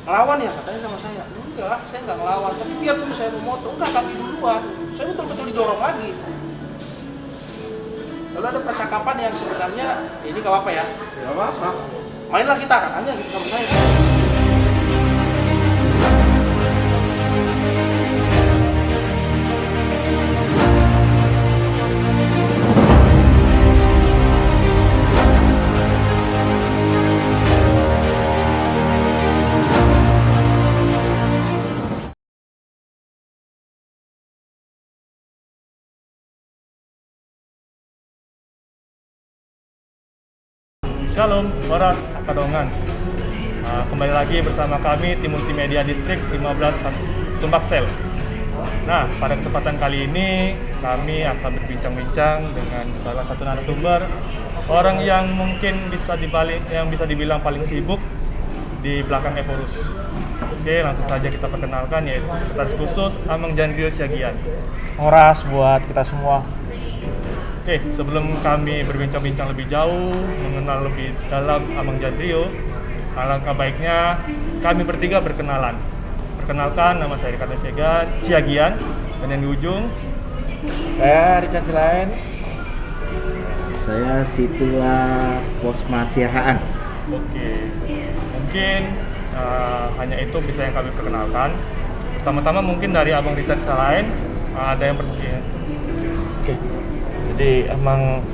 ngelawan ya katanya sama saya. Enggak, saya nggak ngelawan, tapi dia tuh saya mau moto, enggak kaki duluan. Saya betul-betul didorong lagi. Lalu ada percakapan yang sebenarnya ini gak apa-apa ya? Ya apa? Mainlah kita katanya gitu sama saya. Shalom, Boras Kadongan. Kembali lagi bersama kami tim Multimedia Distrik 15 Tumbaksel. Nah, pada kesempatan kali ini kami akan berbincang-bincang dengan salah satu narasumber, orang yang mungkin bisa dibilang paling sibuk di belakang Eporus. Oke, langsung saja kita perkenalkan, yaitu Sekretaris Khusus Amang Jandrio Siagian. Ngoras buat kita semua. Oke, sebelum kami berbincang-bincang lebih jauh, mengenal lebih dalam Amang Jandrio, alangkah baiknya kami bertiga berkenalan. Perkenalkan, nama saya Ricardo Siagian, dan yang di ujung Saya Richard Silain. Saya Situa Posma Siahaan. Oke, mungkin hanya itu bisa yang kami perkenalkan. Pertama-tama mungkin dari Abang Richard Silain, ada yang bertanya. Oke. Jadi emang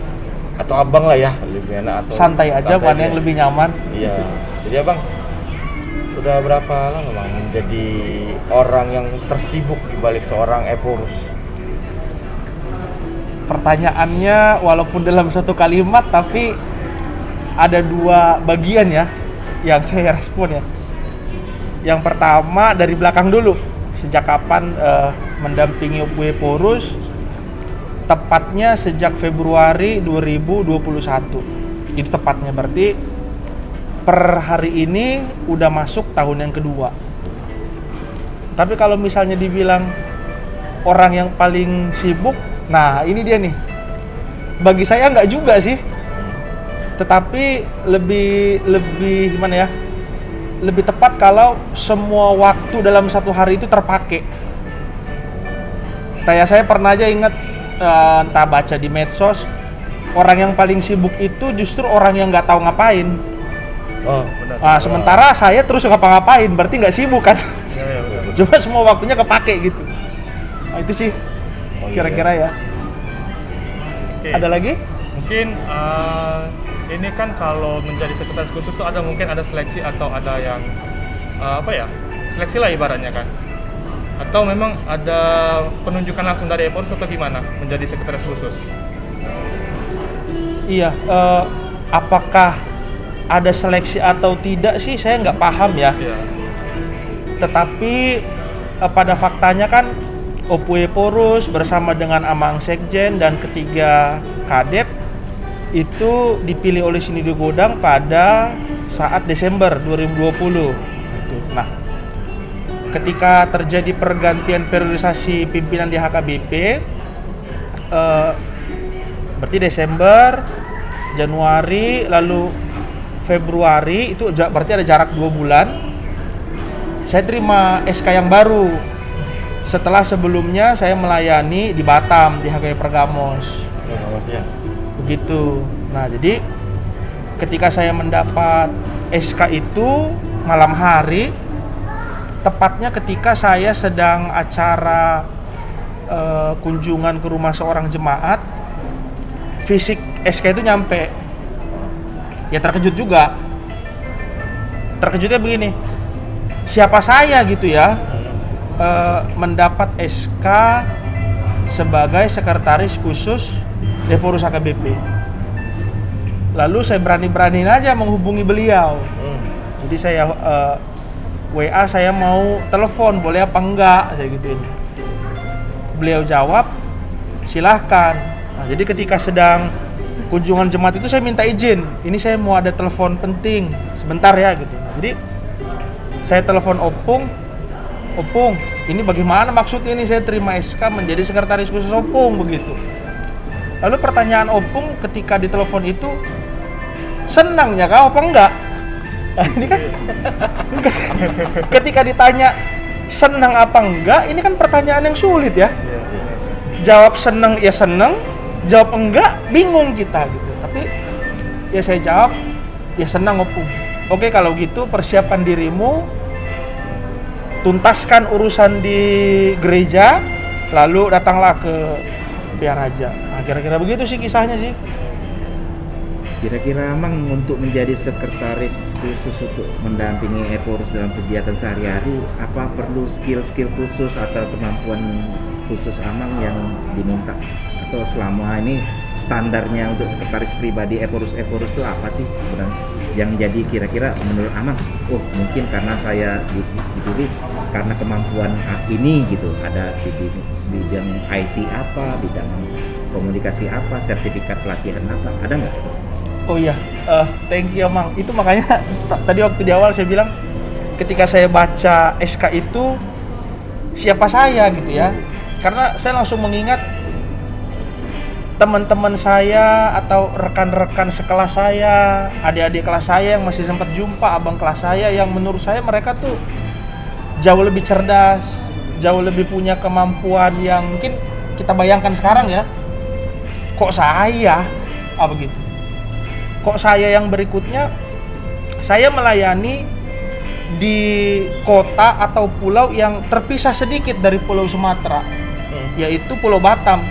atau abang lah ya, lebih enak atau Santai aja, mana yang lebih nyaman. Iya. Jadi abang udah berapa lama bang menjadi orang yang tersibuk di balik seorang Eporus? Pertanyaannya walaupun dalam satu kalimat tapi ada dua bagian ya yang saya respon ya. Yang pertama dari belakang dulu, sejak kapan mendampingi Eporus? Tepatnya sejak Februari 2021. Itu tepatnya, berarti per hari ini udah masuk tahun yang kedua. Tapi kalau misalnya dibilang orang yang paling sibuk, nah ini dia nih. Bagi saya nggak juga sih. Tetapi lebih gimana ya? Lebih tepat kalau semua waktu dalam satu hari itu terpakai. Kayak saya pernah aja ingat entah baca di medsos, orang yang paling sibuk itu justru orang yang nggak tahu ngapain. Oh, Nah, sementara saya terus ngapa-ngapain, berarti nggak sibuk kan? Ya, benar. Cuma semua waktunya kepake gitu. Nah, itu sih kira-kira ya. Oke. Ada lagi? Mungkin ini kan kalau menjadi sekretaris khusus tuh mungkin ada seleksi atau ada yang seleksi lah ibaratnya kan, atau memang ada penunjukan langsung dari Eporus atau gimana menjadi sekretaris khusus? Iya, apakah ada seleksi atau tidak sih saya nggak paham ya. Ya. Tetapi pada faktanya kan Eporus bersama dengan Amang Sekjen dan ketiga Kadep itu dipilih oleh Sindidio Godang pada saat Desember 2020. Nah, ketika terjadi pergantian periodisasi pimpinan di HKBP, berarti Desember, Januari, lalu Februari, itu berarti ada jarak 2 bulan. Saya terima SK yang baru. Setelah sebelumnya saya melayani di Batam, di HKBP Pergamos. ya. Begitu. Nah, jadi ketika saya mendapat SK itu malam hari, tepatnya ketika saya sedang acara kunjungan ke rumah seorang jemaat, fisik SK itu nyampe. Ya terkejut juga. Terkejutnya begini, siapa saya gitu ya mendapat SK sebagai sekretaris khusus Eporus HKBP. Lalu saya berani-beraniin aja menghubungi beliau. Jadi saya WA, saya mau telepon, boleh apa enggak, saya gituin. Beliau jawab, silahkan. Nah, jadi ketika sedang kunjungan jemaat itu saya minta izin, ini saya mau ada telepon penting, sebentar ya gitu. Nah, jadi saya telepon Opung, ini bagaimana maksudnya ini saya terima SK menjadi sekretaris khusus Opung begitu. Lalu pertanyaan Opung ketika ditelepon itu, senangnya kau apa enggak? Nah, ini kan ketika ditanya senang apa enggak, ini kan pertanyaan yang sulit ya. Jawab senang ya senang, jawab enggak bingung kita gitu. Tapi ya saya jawab ya senang opung. Oke, kalau gitu persiapkan dirimu, tuntaskan urusan di gereja, lalu datanglah ke Piaraja. Nah, kira-kira begitu sih kisahnya sih. Kira-kira Amang untuk menjadi sekretaris khusus untuk mendampingi Eporus dalam kegiatan sehari-hari, apa perlu skill-skill khusus atau kemampuan khusus Amang yang diminta? Atau selama ini standarnya untuk sekretaris pribadi Eporus itu apa sih sebenarnya? Yang jadi kira-kira menurut Amang, oh mungkin karena saya dipilih karena kemampuan ini gitu, ada di bidang IT apa, bidang komunikasi apa, sertifikat pelatihan apa, ada nggak? Oh iya, thank you Mang. Itu makanya tadi waktu di awal saya bilang ketika saya baca SK itu siapa saya gitu ya. Karena saya langsung mengingat teman-teman saya atau rekan-rekan sekelas saya, adik-adik kelas saya yang masih sempat jumpa, abang kelas saya yang menurut saya mereka tuh jauh lebih cerdas, jauh lebih punya kemampuan yang mungkin kita bayangkan sekarang ya. Kok saya? Begitu. Kok saya yang berikutnya, saya melayani di kota atau pulau yang terpisah sedikit dari Pulau Sumatera, yaitu Pulau Batam.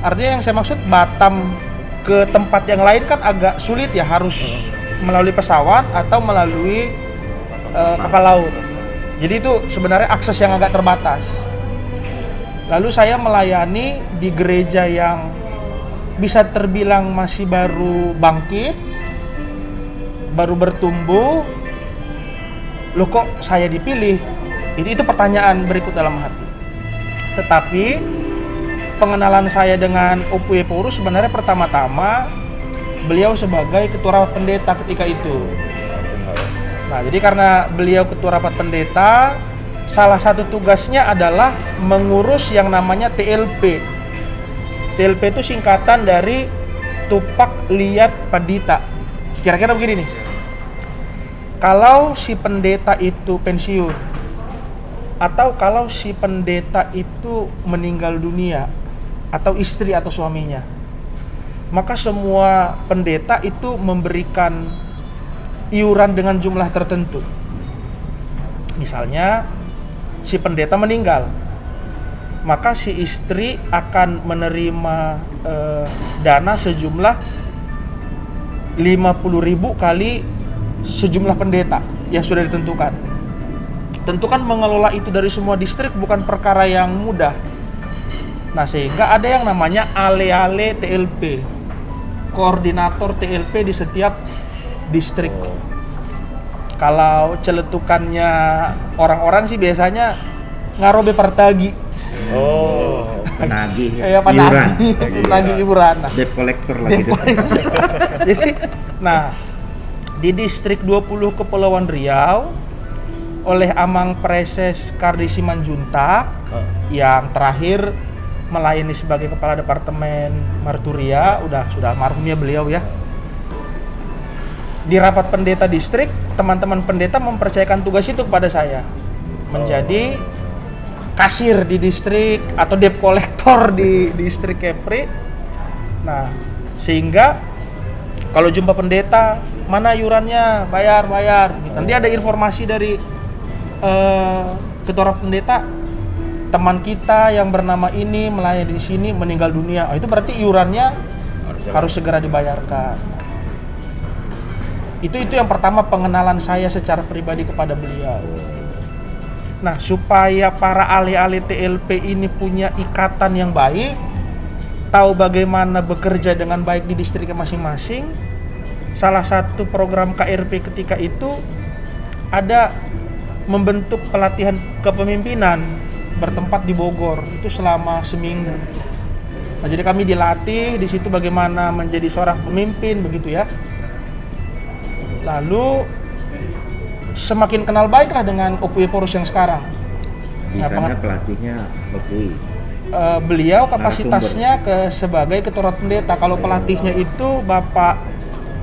Artinya yang saya maksud Batam ke tempat yang lain kan agak sulit ya, harus melalui pesawat atau melalui kapal laut. Jadi itu sebenarnya akses yang agak terbatas. Lalu saya melayani di gereja yang bisa terbilang masih baru bangkit, baru bertumbuh. Loh kok saya dipilih? Itu pertanyaan berikut dalam hati. Tetapi pengenalan saya dengan Opu Eporus sebenarnya pertama-tama beliau sebagai ketua rapat pendeta ketika itu. Nah, jadi karena beliau ketua rapat pendeta, salah satu tugasnya adalah mengurus yang namanya TLP. TLP itu singkatan dari Tupak Liat Padita. Kira-kira begini nih. Kalau si pendeta itu pensiun, atau kalau si pendeta itu meninggal dunia, atau istri atau suaminya, maka semua pendeta itu memberikan iuran dengan jumlah tertentu. Misalnya si pendeta meninggal, maka si istri akan menerima dana sejumlah 50.000 kali sejumlah pendeta yang sudah ditentukan. Tentu kan mengelola itu dari semua distrik bukan perkara yang mudah. Nah, sehingga ada yang namanya ale-ale TLP, koordinator TLP di setiap distrik. Kalau celetukannya orang-orang sih biasanya ngarobe partagi. Penagih iuran. Penagih iuran. Debt collector lagi. Jadi, nah, di distrik 20 Kepulauan Riau oleh Amang Preses Kardi Simanjuntak yang terakhir melayani sebagai kepala departemen Marturia, sudah almarhumnya beliau ya. Di rapat pendeta distrik, teman-teman pendeta mempercayakan tugas itu kepada saya, menjadi kasir di distrik atau debt collector di distrik Kepri. Nah, sehingga kalau jumpa pendeta, mana iurannya, bayar. Nanti ada informasi dari ketua pendeta, teman kita yang bernama ini melayani di sini meninggal dunia. Itu berarti iurannya harus segera dibayarkan. Itu yang pertama pengenalan saya secara pribadi kepada beliau. Nah, supaya para ahli-ahli TLP ini punya ikatan yang baik, tahu bagaimana bekerja dengan baik di distriknya masing-masing, salah satu program KRP ketika itu ada membentuk pelatihan kepemimpinan bertempat di Bogor, itu selama seminggu. Nah, jadi kami dilatih di situ bagaimana menjadi seorang pemimpin begitu ya. Lalu semakin kenal baiklah dengan Opu Eporus yang sekarang. Di sana pelatihnya Opui. Beliau kapasitasnya sebagai ketua pendeta. Kalau pelatihnya itu Bapak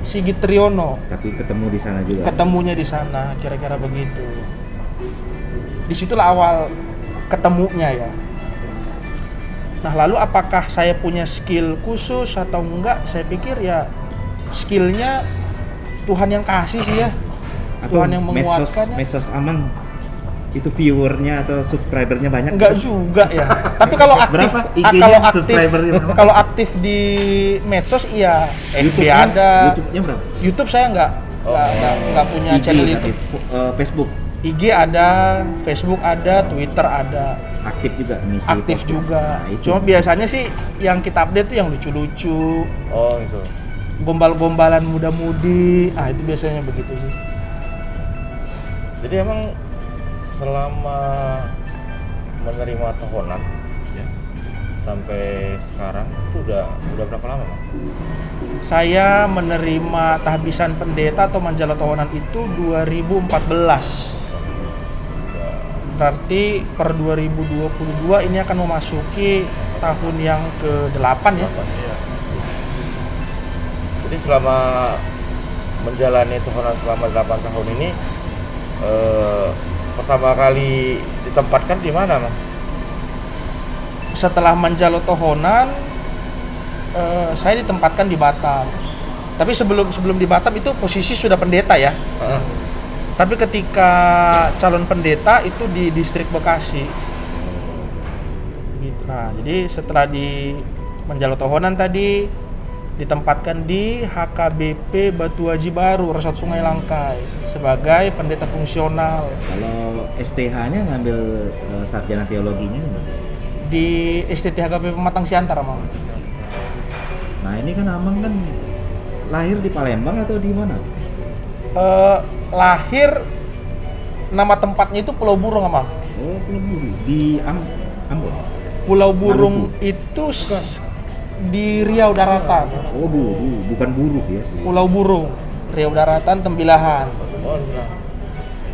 Sigit Triyono. Tapi ketemu di sana juga. Ketemunya di sana, kira-kira begitu. Disitulah awal ketemunya ya. Nah, lalu apakah saya punya skill khusus atau enggak? Saya pikir ya skillnya Tuhan yang kasih sih ya. Atau Tuhan yang menguatkan. medsos Amang itu viewernya atau subscribernya banyak? Enggak juga ya. Tapi kalau aktif, Berapa IG-nya, kalau aktif, subscribernya berapa? kalau aktif di medsos iya. FB YouTube-nya, ada. YouTube-nya berapa? YouTube saya nggak punya IG channel tapi, YouTube. Facebook IG ada, Facebook ada, Twitter ada. aktif juga ngisi. Aktif posting. juga. Nah, itu. Cuma biasanya sih yang kita update tuh yang lucu-lucu, Oh gitu. gombal-gombalan muda-mudi. Ah, itu biasanya begitu sih. Jadi emang selama menerima tahunan ya, sampai sekarang itu udah berapa lama, Bang? Saya menerima tahbisan pendeta atau manjala tahunan itu 2014. Berarti per 2022 ini akan memasuki tahun yang ke-8 ya. Iya. Jadi selama menjalani tahunan selama 8 tahun ini pertama kali ditempatkan di mana, Bang? Setelah manjalo tohonan, saya ditempatkan di Batam. Tapi sebelum di Batam itu posisi sudah pendeta ya. Heeh. Tapi ketika calon pendeta itu di distrik Bekasi. Gitu. Nah, jadi setelah di manjalo tohonan tadi ditempatkan di HKBP Batu Haji Baru, Resort Sungai Langkai sebagai pendeta fungsional. Kalau STH-nya ngambil sarjana teologinya gimana? Di STT HKBP Pematang Siantar, Mang. Nah ini kan Amang kan lahir di Palembang atau di mana? Lahir, nama tempatnya itu Pulau Burung, Mang. Oh, Pulau Buru di Ambon. Pulau Burung Maluku. itu di Riau Daratan. Oh, Buru, bukan Buruh ya. Pulau Burung, Riau Daratan, Tembilahan. Oh, nah.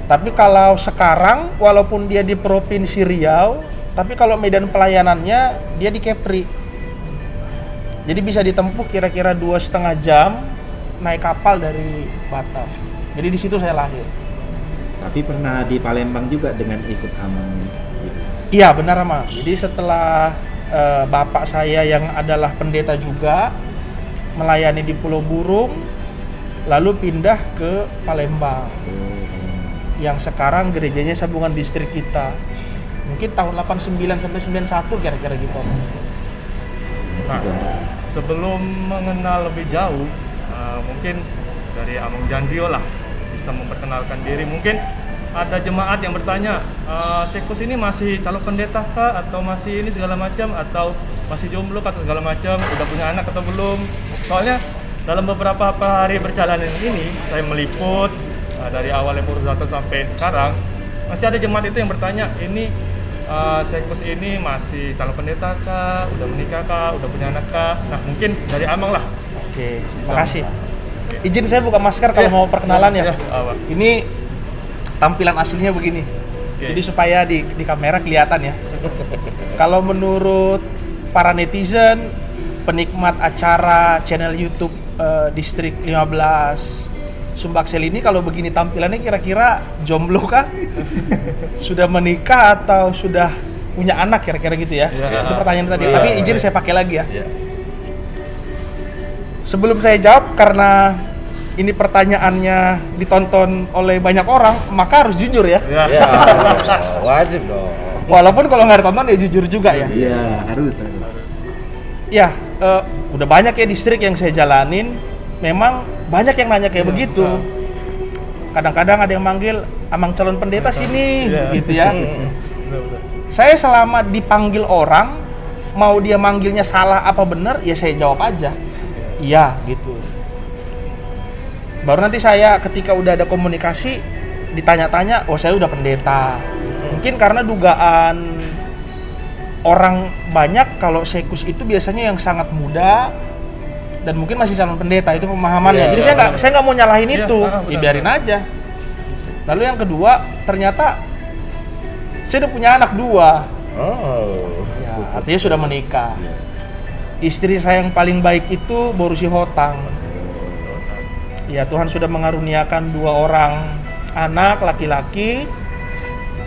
Tapi kalau sekarang, walaupun dia di Provinsi Riau, tapi kalau medan pelayanannya dia di Kepri. Jadi bisa ditempuh kira-kira 2,5 jam naik kapal dari Batam. Jadi di situ saya lahir. Tapi pernah di Palembang juga dengan ikut Amang gitu. Iya benar, Mang. Jadi setelah bapak saya yang adalah pendeta juga melayani di Pulau Burung, lalu pindah ke Palembang. Yang sekarang gerejanya sambungan distrik kita. Mungkin tahun 89 sampai 91 kira-kira gitu. Nah, sebelum mengenal lebih jauh, mungkin dari Amang Jandrio lah bisa memperkenalkan diri. Mungkin ada jemaat yang bertanya, Sekus ini masih calon pendeta kah? Atau masih ini segala macam? Atau masih jomblo atau segala macam? Udah punya anak atau belum? Soalnya dalam beberapa hari berjalan ini, saya meliput dari awal Epurus datang sampai sekarang, masih ada jemaat itu yang bertanya, ini Sekus ini masih calon pendeta kah? Udah menikah kah? Udah punya anak kah? Nah, mungkin dari Amang lah. Oke, makasih. Izin saya buka masker kalau mau perkenalan ya. Apa? Ini tampilan aslinya begini. Oke. Jadi supaya di kamera kelihatan ya. Kalau menurut para netizen, penikmat acara channel YouTube Distrik 15 Sumbaksel ini, kalau begini tampilannya kira-kira jomblo kah? Sudah menikah atau sudah punya anak kira-kira gitu ya? Ya. Itu pertanyaan tadi. Ya, Tapi izin ya. saya pakai lagi ya. Iya. Sebelum saya jawab, karena ini pertanyaannya ditonton oleh banyak orang, maka harus jujur ya. Ya. Ya, wajib dong. Walaupun kalau nggak ditonton ya jujur juga ya. Iya, harus. Ya, udah banyak ya distrik yang saya jalanin. Memang banyak yang nanya kayak begitu. Kadang-kadang ada yang manggil, Amang calon pendeta sini, Iya. gitu ya. Benar-benar. Saya selama dipanggil orang, mau dia manggilnya salah apa benar, ya saya jawab aja. Iya, gitu. Baru nanti saya ketika udah ada komunikasi, ditanya-tanya, oh saya udah pendeta. Mungkin karena dugaan orang banyak kalau Sekus itu biasanya yang sangat muda dan mungkin masih calon pendeta, itu pemahamannya. Iya, Jadi iya, saya nggak mau nyalahin Iya, itu, benar. ya biarin aja. Lalu yang kedua, ternyata saya udah punya anak 2. Oh. Ya, artinya sudah menikah. Istri saya yang paling baik itu Borusi Hotang. Ya, Tuhan sudah mengaruniakan 2 orang anak laki-laki.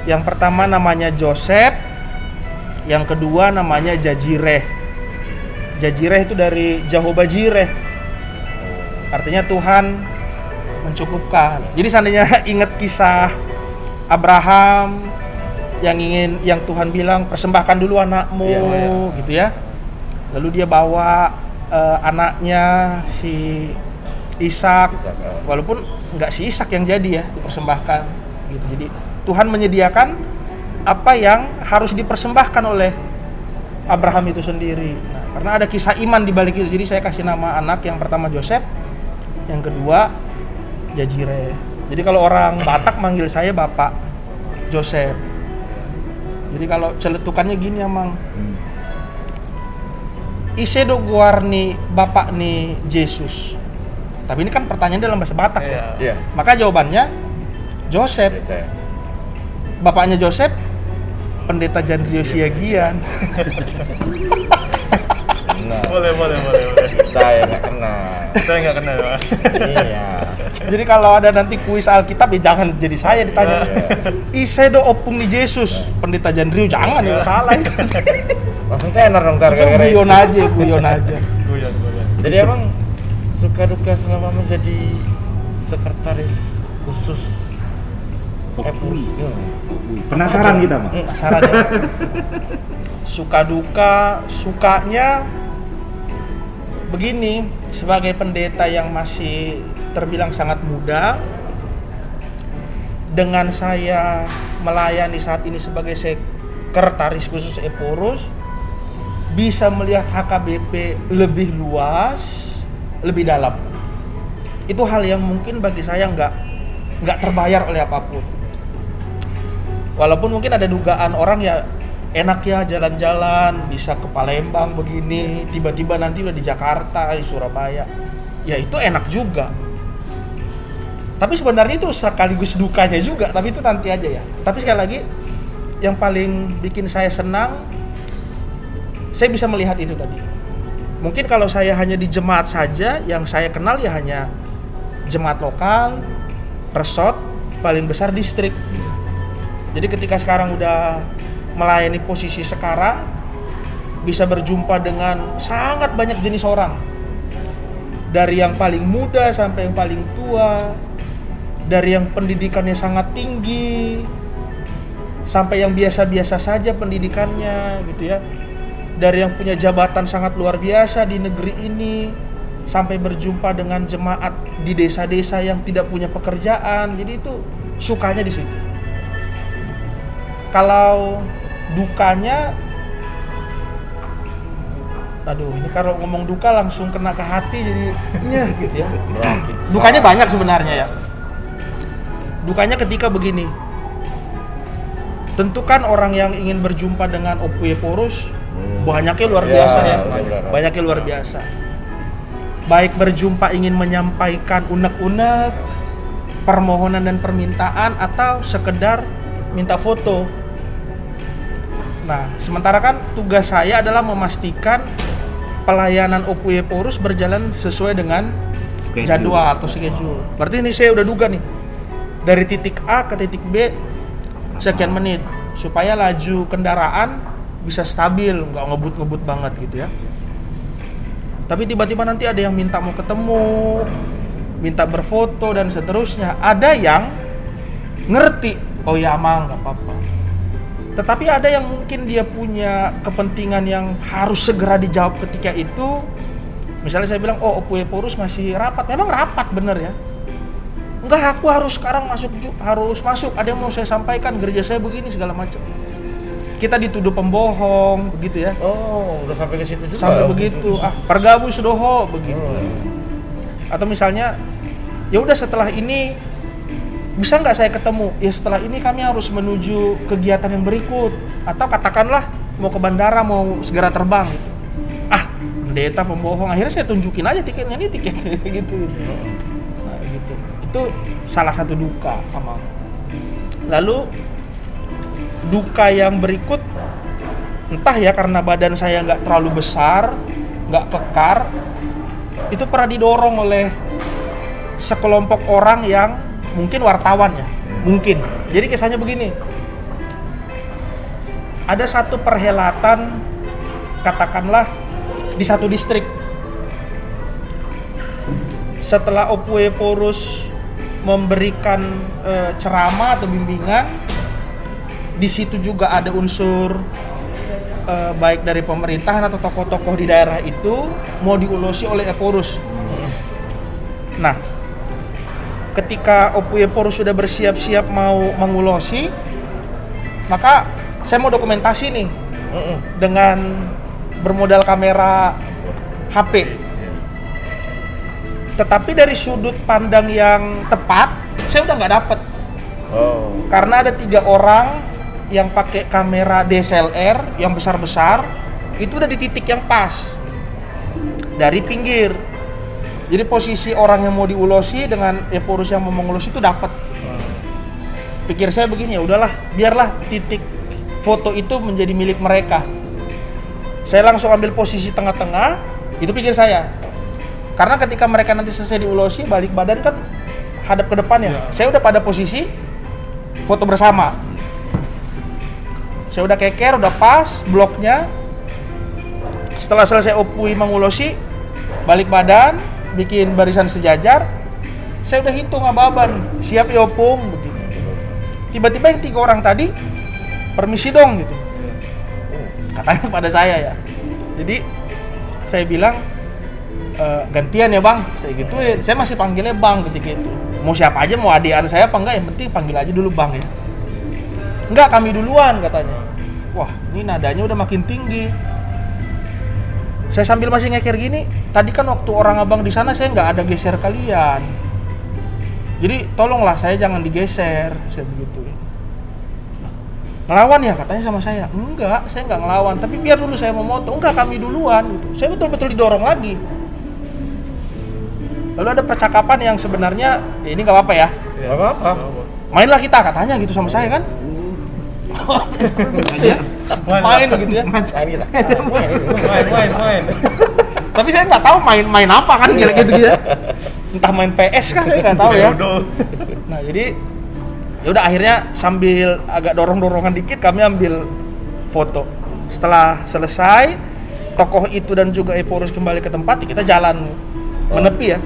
Yang pertama namanya Joseph, yang kedua namanya Jajireh. Jajireh itu dari Jehovah Jireh, artinya Tuhan mencukupkan. Jadi seandainya ingat kisah Abraham yang Tuhan bilang persembahkan dulu anakmu, gitu ya. Lalu dia bawa anaknya si Ishak, walaupun nggak si Ishak yang jadi ya, dipersembahkan gitu. Jadi Tuhan menyediakan apa yang harus dipersembahkan oleh Abraham itu sendiri. Nah, karena ada kisah iman di balik itu, jadi saya kasih nama anak yang pertama Joseph, yang kedua Jajireh. Jadi kalau orang Batak manggil saya Bapak Joseph. Jadi kalau celetukannya gini Amang. Isedo guarni Bapak ni Yesus. Tapi ini kan pertanyaan dalam bahasa Batak ya. Iya. Maka jawabannya Joseph. Bapaknya Joseph Pendeta Jandrio Siagian. Nah, Boleh. saya nggak kenal. Saya nggak kenal. Pak. Iya. Jadi kalau ada nanti kuis Alkitab ya jangan jadi saya ditanya. Isedo opung ni Yesus Pendeta Jandrio, jangan ya salah itu. Langsung tenar dong ntar Itu gara-gara itu. guyon aja. Guyon. Jadi emang suka duka selama menjadi sekretaris khusus Epurus. Penasaran kita, Mak. Penasaran ya? Suka duka, sukanya begini, sebagai pendeta yang masih terbilang sangat muda, dengan saya melayani saat ini sebagai sekretaris khusus Epurus, bisa melihat HKBP lebih luas, lebih dalam. Itu hal yang mungkin bagi saya nggak terbayar oleh apapun. Walaupun mungkin ada dugaan orang ya enak ya jalan-jalan, bisa ke Palembang begini, tiba-tiba nanti udah di Jakarta, di Surabaya. Ya itu enak juga. Tapi sebenarnya itu sekaligus dukanya juga, tapi itu nanti aja ya. Tapi sekali lagi, yang paling bikin saya senang, saya bisa melihat itu tadi. Mungkin kalau saya hanya di jemaat saja, yang saya kenal ya hanya jemaat lokal, resort, paling besar distrik. Jadi ketika sekarang udah melayani posisi sekarang, bisa berjumpa dengan sangat banyak jenis orang. Dari yang paling muda sampai yang paling tua, dari yang pendidikannya sangat tinggi, sampai yang biasa-biasa saja pendidikannya gitu ya. Dari yang punya jabatan sangat luar biasa di negeri ini, sampai berjumpa dengan jemaat di desa-desa yang tidak punya pekerjaan. Jadi itu sukanya di situ. Kalau dukanya, aduh ini kalau ngomong duka langsung kena ke hati jadinya gitu ya. Dukanya banyak sebenarnya ya. Dukanya ketika begini, tentu kan orang yang ingin berjumpa dengan Opus Epurus banyaknya luar biasa ya, banyaknya luar biasa. Baik berjumpa ingin menyampaikan unek-unek, permohonan dan permintaan, atau sekedar minta foto. Nah, sementara kan tugas saya adalah memastikan pelayanan Opus Epurus berjalan sesuai dengan jadwal atau schedule. Berarti ini saya udah duga nih, dari titik A ke titik B sekian menit, supaya laju kendaraan bisa stabil, nggak ngebut-ngebut banget gitu ya. Tapi tiba-tiba nanti ada yang minta mau ketemu, minta berfoto dan seterusnya. Ada yang ngerti, oh ya Mang, nggak apa-apa. Tetapi ada yang mungkin dia punya kepentingan yang harus segera dijawab ketika itu. Misalnya saya bilang, oh Opus Epurus masih rapat. Memang rapat bener ya. Enggak, aku harus sekarang harus masuk. Ada yang mau saya sampaikan, gereja saya begini segala macam. Kita dituduh pembohong, begitu ya. Oh, udah sampai ke situ juga. Sampai begitu. Pergabu sudoho begitu. Atau misalnya, ya udah setelah ini bisa nggak saya ketemu? Ya setelah ini kami harus menuju kegiatan yang berikut. Atau katakanlah mau ke bandara, mau segera terbang gitu. Pendeta pembohong. Akhirnya saya tunjukin aja tiketnya, ini tiketnya gitu. Nah gitu. Itu salah satu duka Amang. Lalu duka yang berikut, entah ya karena badan saya nggak terlalu besar, nggak kekar, itu pernah didorong oleh sekelompok orang yang mungkin wartawan ya, mungkin. Jadi kisahnya begini, ada satu perhelatan, katakanlah di satu distrik. Setelah Opueporus memberikan ceramah atau bimbingan, di situ juga ada unsur baik dari pemerintahan atau tokoh-tokoh di daerah itu mau diulosi oleh Eporus. Nah, ketika Opueporus sudah bersiap-siap mau mengulosi, maka saya mau dokumentasi nih dengan bermodal kamera HP. Tetapi dari sudut pandang yang tepat, saya udah nggak dapet. Karena ada 3 orang yang pakai kamera DSLR yang besar-besar, itu udah di titik yang pas dari pinggir. Jadi posisi orang yang mau diulosi dengan Eporus yang mau mengulosi itu dapat. Pikir saya begini, ya udahlah, biarlah titik foto itu menjadi milik mereka. Saya langsung ambil posisi tengah-tengah, itu pikir saya. Karena ketika mereka nanti selesai diulosi, balik badan kan hadap ke depan ya. Saya udah pada posisi foto bersama. Saya udah keker, udah pas bloknya. Setelah selesai Opui mengulosi, balik badan, bikin barisan sejajar. Saya udah hitung ababan, siap ya Opung begitu. Tiba-tiba yang 3 orang tadi, permisi dong gitu. Katanya pada saya ya. Jadi saya bilang, gantian ya bang, saya gituin. Saya masih panggilnya bang ketika itu. Mau siapa aja, mau adian saya apa enggak, yang penting panggil aja dulu bang ya. Enggak, kami duluan katanya. Wah, ini nadanya udah makin tinggi. Saya sambil masih ngeker gini, tadi kan waktu orang abang di sana saya nggak ada geser kalian. Jadi tolonglah saya jangan digeser, saya begitu. Ngelawan ya katanya sama saya. Enggak, saya nggak ngelawan, tapi biar dulu saya mau moto. Enggak, kami duluan gitu. Saya betul-betul didorong lagi. Lalu ada percakapan yang sebenarnya ini nggak apa-apa ya. Nggak apa-apa. Mainlah kita katanya gitu sama saya kan. Main begitu ya. Main. Tapi saya nggak tahu main apa kan kira-kira gitu ya. Entah main PS kan saya nggak tahu ya. Nah jadi ya udah akhirnya sambil agak dorong-dorongan dikit kami ambil foto. Setelah selesai tokoh itu dan juga Eporus kembali ke tempat, kita jalan menepi ya.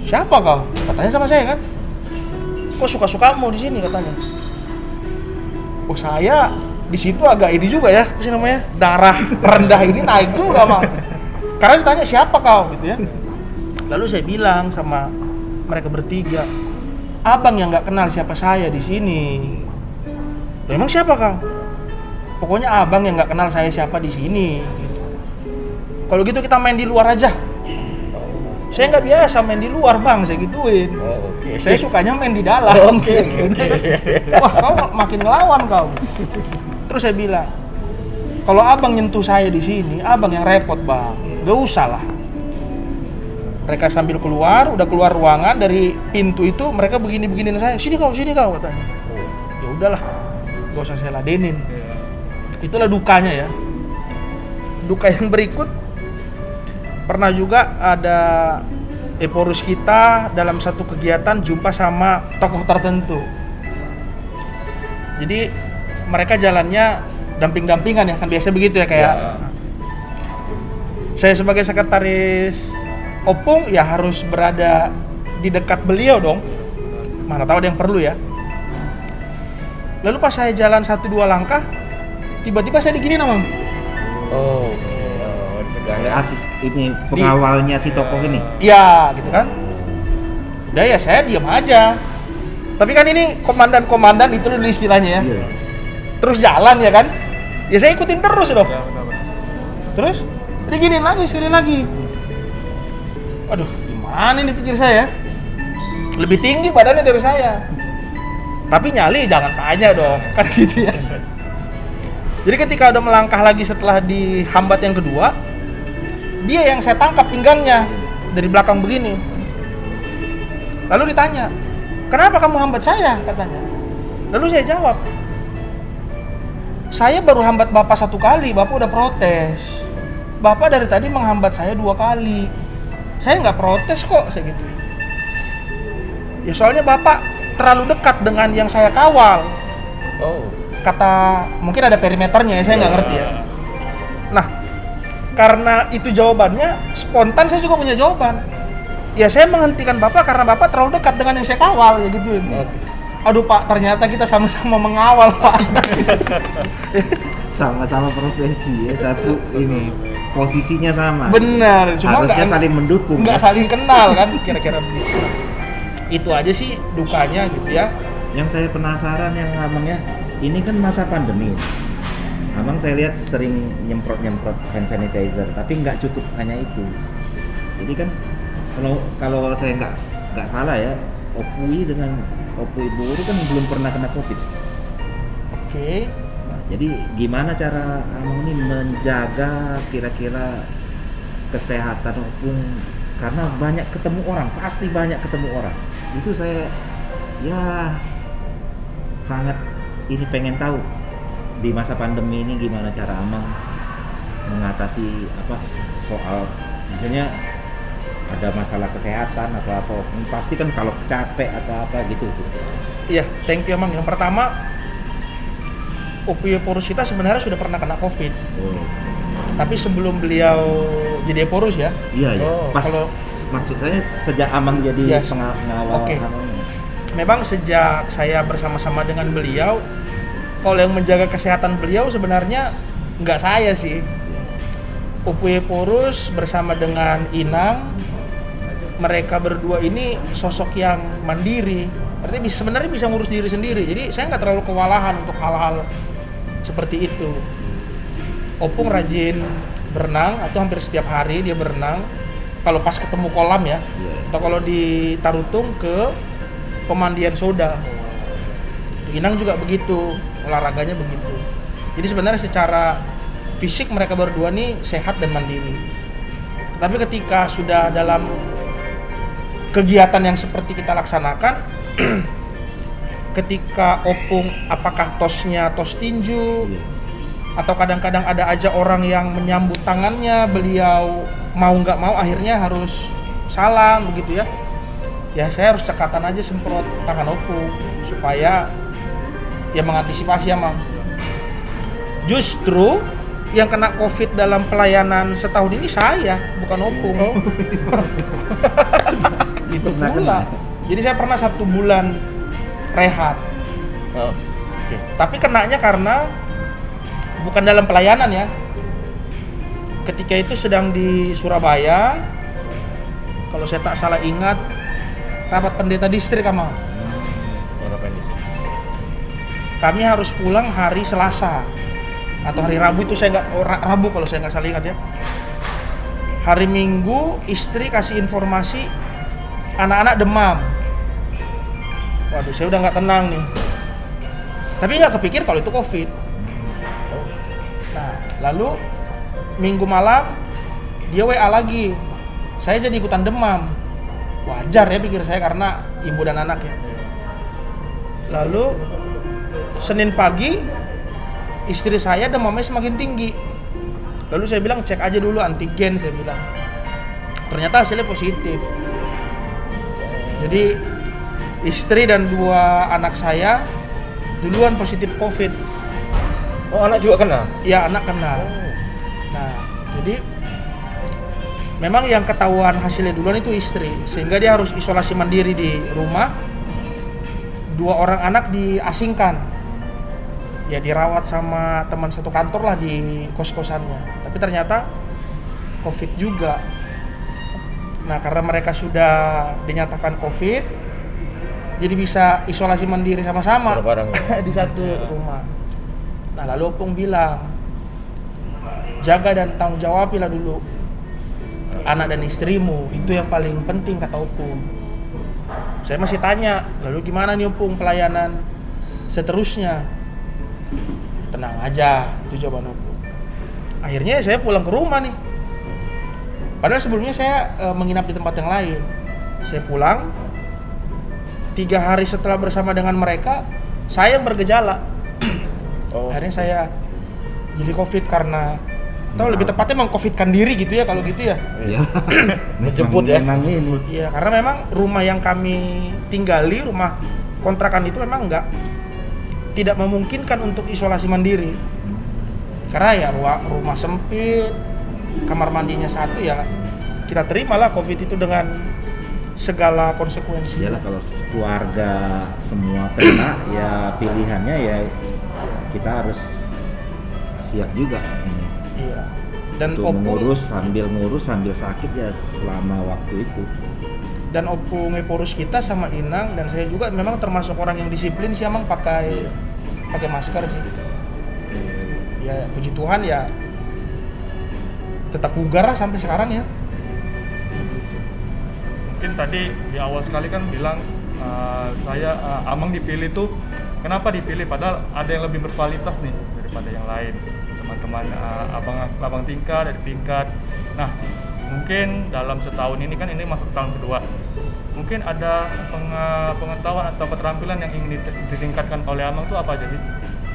Siapa kau? Katanya sama saya kan. Kok suka-sukamu di sini katanya. Oh saya di situ agak ini juga ya, apa sih namanya, darah rendah ini naik juga bang. Karena ditanya siapa kau gitu ya. Lalu saya bilang sama mereka bertiga, abang yang nggak kenal siapa saya di sini. Loh, emang siapa kau? Pokoknya abang yang nggak kenal saya siapa di sini. Gitu. Kalau gitu kita main di luar aja. Saya nggak biasa main di luar bang, saya gituin. Saya sukanya main di dalam. Wah kau makin ngelawan kau. Terus saya bilang, kalau abang nyentuh saya di sini, abang yang repot bang. Gak usah lah. Mereka sambil keluar, udah keluar ruangan dari pintu itu, mereka begini-beginiin saya. Sini kau katanya. Ya udahlah, gak usah saya ladenin. Itulah dukanya ya. Duka yang berikut, pernah juga ada Eporus kita dalam satu kegiatan jumpa sama tokoh tertentu. Jadi mereka jalannya damping-dampingan ya, kan biasa begitu ya kayak. Saya sebagai sekretaris Opung ya harus berada di dekat beliau dong. Mana tahu ada yang perlu ya. Lalu pas saya jalan 1-2 langkah, tiba-tiba saya diginiin sama. Asis ini pengawalnya si tokoh ini. Iya, gitu kan. Udah ya saya diam aja. Tapi kan ini komandan itu dulu istilahnya ya. Iya. Terus jalan ya kan. Ya saya ikutin terus dong. Terus diginiin lagi sekali lagi. Aduh, gimana ini pikir saya? Lebih tinggi badannya dari saya. Tapi nyali jangan tanya dong, kan gitu ya. Jadi ketika udah melangkah lagi setelah dihambat yang kedua, dia yang saya tangkap pinggangnya dari belakang begini. Lalu ditanya, kenapa kamu hambat saya? Katanya. Lalu saya jawab, saya baru hambat Bapak 1 kali, Bapak udah protes. Bapak dari tadi menghambat saya 2 kali. Saya nggak protes kok, saya gitu. Ya soalnya Bapak terlalu dekat dengan yang saya kawal. Oh. Kata, mungkin ada perimeternya ya, saya nggak ngerti ya. Nah, karena itu jawabannya, spontan saya juga punya jawaban. Ya saya menghentikan Bapak karena Bapak terlalu dekat dengan yang saya kawal, ya gitu. Aduh Pak, ternyata kita sama-sama mengawal Pak. Sama-sama profesi ya, satu ini posisinya sama. Benar, cuma harusnya nggak- saling mendukung. nggak ya. saling kenal kan, kira-kira begitu. Itu aja sih dukanya gitu ya. Yang saya penasaran yang abangnya, ini kan masa pandemi. Abang saya lihat sering nyemprot hand sanitizer, tapi nggak cukup hanya itu. Jadi kan kalau saya nggak salah ya, Opui dengan Opui Buru kan belum pernah kena COVID. Oke. Nah, jadi gimana cara abang ini menjaga kira-kira kesehatan opung, karena banyak ketemu orang, pasti banyak ketemu orang. Itu saya ya sangat ini pengen tahu di masa pandemi ini gimana cara Amang mengatasi soal misalnya ada masalah kesehatan atau apa, pasti kan kalau capek atau apa gitu. Iya, thank you Mang. Yang pertama, Opui Porus kita sebenarnya sudah pernah kena COVID. Oh. Tapi sebelum beliau jadi Porus ya. Iya ya. Oh, Pas kalau- maksud saya sejak Amang jadi Yes. pengawal Oke. Amang. Memang sejak saya bersama-sama dengan beliau, kalau yang menjaga kesehatan beliau sebenarnya nggak saya sih. Opui Porus bersama dengan Inang, mereka berdua ini sosok yang mandiri. Artinya sebenarnya bisa ngurus diri sendiri. Jadi saya nggak terlalu kewalahan untuk hal-hal seperti itu. Opung rajin berenang atau hampir setiap hari dia berenang. Kalau pas ketemu kolam ya, Iya. atau kalau di Tarutung ke pemandian soda. Inang juga begitu, olahraganya begitu. Jadi sebenarnya secara fisik mereka berdua nih sehat dan mandiri. Tetapi ketika sudah dalam kegiatan yang seperti kita laksanakan, ketika Opung apakah tosnya tos tinju, Iya. atau kadang-kadang ada aja orang yang menyambut tangannya, beliau mau nggak mau akhirnya harus salam begitu ya. Ya saya harus cekatan aja semprot tangan Opung supaya ya mengantisipasi Mang. Justru yang kena COVID dalam pelayanan setahun ini saya, bukan Opung. Itu Pernah pula. kena. Jadi saya pernah 1 bulan rehat. Oh. Tapi kenanya karena bukan dalam pelayanan ya. Ketika itu sedang di Surabaya, kalau saya tak salah ingat, rapat pendeta distrik Amang. Berapa ini? Kami harus pulang hari Selasa atau hari Rabu, itu saya nggak, Rabu kalau saya nggak salah ingat ya. Hari Minggu istri kasih informasi anak-anak demam. Waduh, saya udah nggak tenang nih. Tapi nggak kepikir kalau itu COVID. Nah, lalu Minggu malam dia WA lagi. Saya jadi ikutan demam. Wajar ya pikir saya karena ibu dan anak ya. Lalu Senin pagi istri saya demamnya semakin tinggi. Lalu saya bilang cek aja dulu antigen, saya bilang. Ternyata hasilnya positif. Jadi istri dan 2 anak saya duluan positif COVID. Oh, anak juga kena? Ya, anak kena. Nah, jadi memang yang ketahuan hasilnya duluan itu istri, sehingga dia harus isolasi mandiri di rumah. 2 orang anak diasingkan. Ya dirawat sama teman satu kantor lah di kos-kosannya. Tapi ternyata COVID juga. Nah, karena mereka sudah dinyatakan COVID, jadi bisa isolasi mandiri sama-sama Bareng-bareng ya? di satu rumah. Nah, lalu Opung bilang, jaga dan tanggung jawabilah dulu anak dan istrimu, itu yang paling penting, kata Opung. Saya masih tanya, lalu gimana nih Opung pelayanan seterusnya? Tenang aja, itu jawaban Opung. Akhirnya saya pulang ke rumah nih. Padahal sebelumnya saya menginap di tempat yang lain. Saya pulang, 3 hari setelah bersama dengan mereka, saya yang bergejala. Oh. Akhirnya saya jadi COVID karena Atau lebih tepatnya meng-covidkan diri gitu ya kalau gitu ya. Ya. Menjemput ya? Memang ini. Iya, karena memang rumah yang kami tinggali, rumah kontrakan itu memang tidak memungkinkan untuk isolasi mandiri. Karena ya rumah sempit, kamar mandinya satu, ya kita terimalah COVID itu dengan segala konsekuensi. Iyalah, kalau keluarga semua kena ya pilihannya ya kita harus siap juga ini. Iya. Dan Untuk opung ngurus sambil sakit ya selama waktu itu. dan opung Eporus kita sama Inang dan saya juga memang termasuk orang yang disiplin sih, emang pakai masker sih. Ya puji Tuhan ya tetap bugar lah sampai sekarang ya. Mungkin tadi di awal sekali kan bilang Amang dipilih tuh, kenapa dipilih padahal ada yang lebih berkualitas nih daripada yang lain, teman-teman abang tingkat dari tingkat. Nah, mungkin dalam setahun ini kan ini masuk tahun kedua, mungkin ada pengetahuan atau keterampilan yang ingin ditingkatkan oleh Amang tuh apa aja sih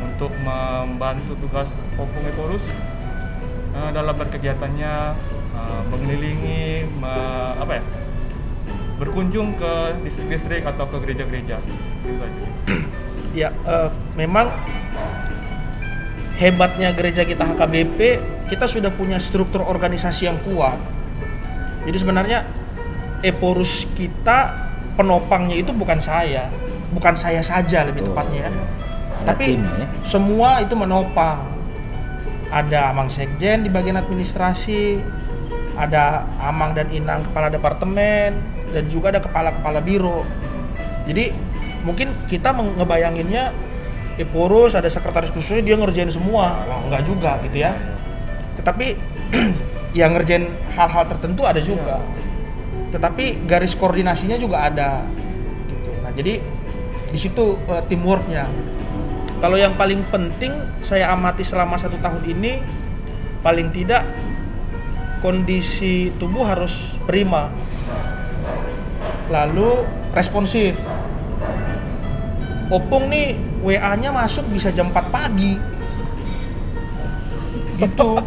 untuk membantu tugas Opung Eporus dalam berkegiatannya, mengelilingi, berkunjung ke distrik-distrik atau ke gereja-gereja gitu aja. Ya, memang hebatnya gereja kita HKBP, kita sudah punya struktur organisasi yang kuat. Jadi sebenarnya Eporus kita penopangnya itu bukan saya saja lebih tepatnya, tapi Tim, ya. semua itu menopang. Ada Amang Sekjen di bagian administrasi, ada Amang dan Inang kepala departemen, dan juga ada kepala-kepala biro. Jadi mungkin kita ngebayanginnya Eporus ada sekretaris khususnya dia ngerjain semua, enggak juga gitu ya. Tetapi yang ngerjain hal-hal tertentu ada juga. Tetapi garis koordinasinya juga ada gitu. Nah, jadi di situ teamworknya. Kalau yang paling penting saya amati selama 1 tahun ini, paling tidak kondisi tubuh harus prima, lalu responsif. Opung nih WA-nya masuk bisa jam 4 pagi gitu.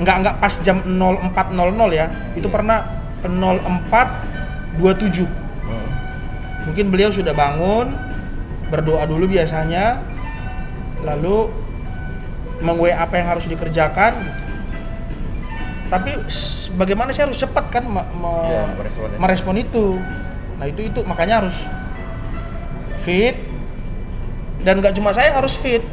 Enggak pas jam 04.00 ya, itu pernah 04.27. Mungkin beliau sudah bangun, berdoa dulu biasanya, lalu meng-WA apa yang harus dikerjakan gitu. Tapi bagaimana sih, harus cepat kan merespon itu. Nah itu makanya harus fit, dan nggak cuma saya yang harus fit,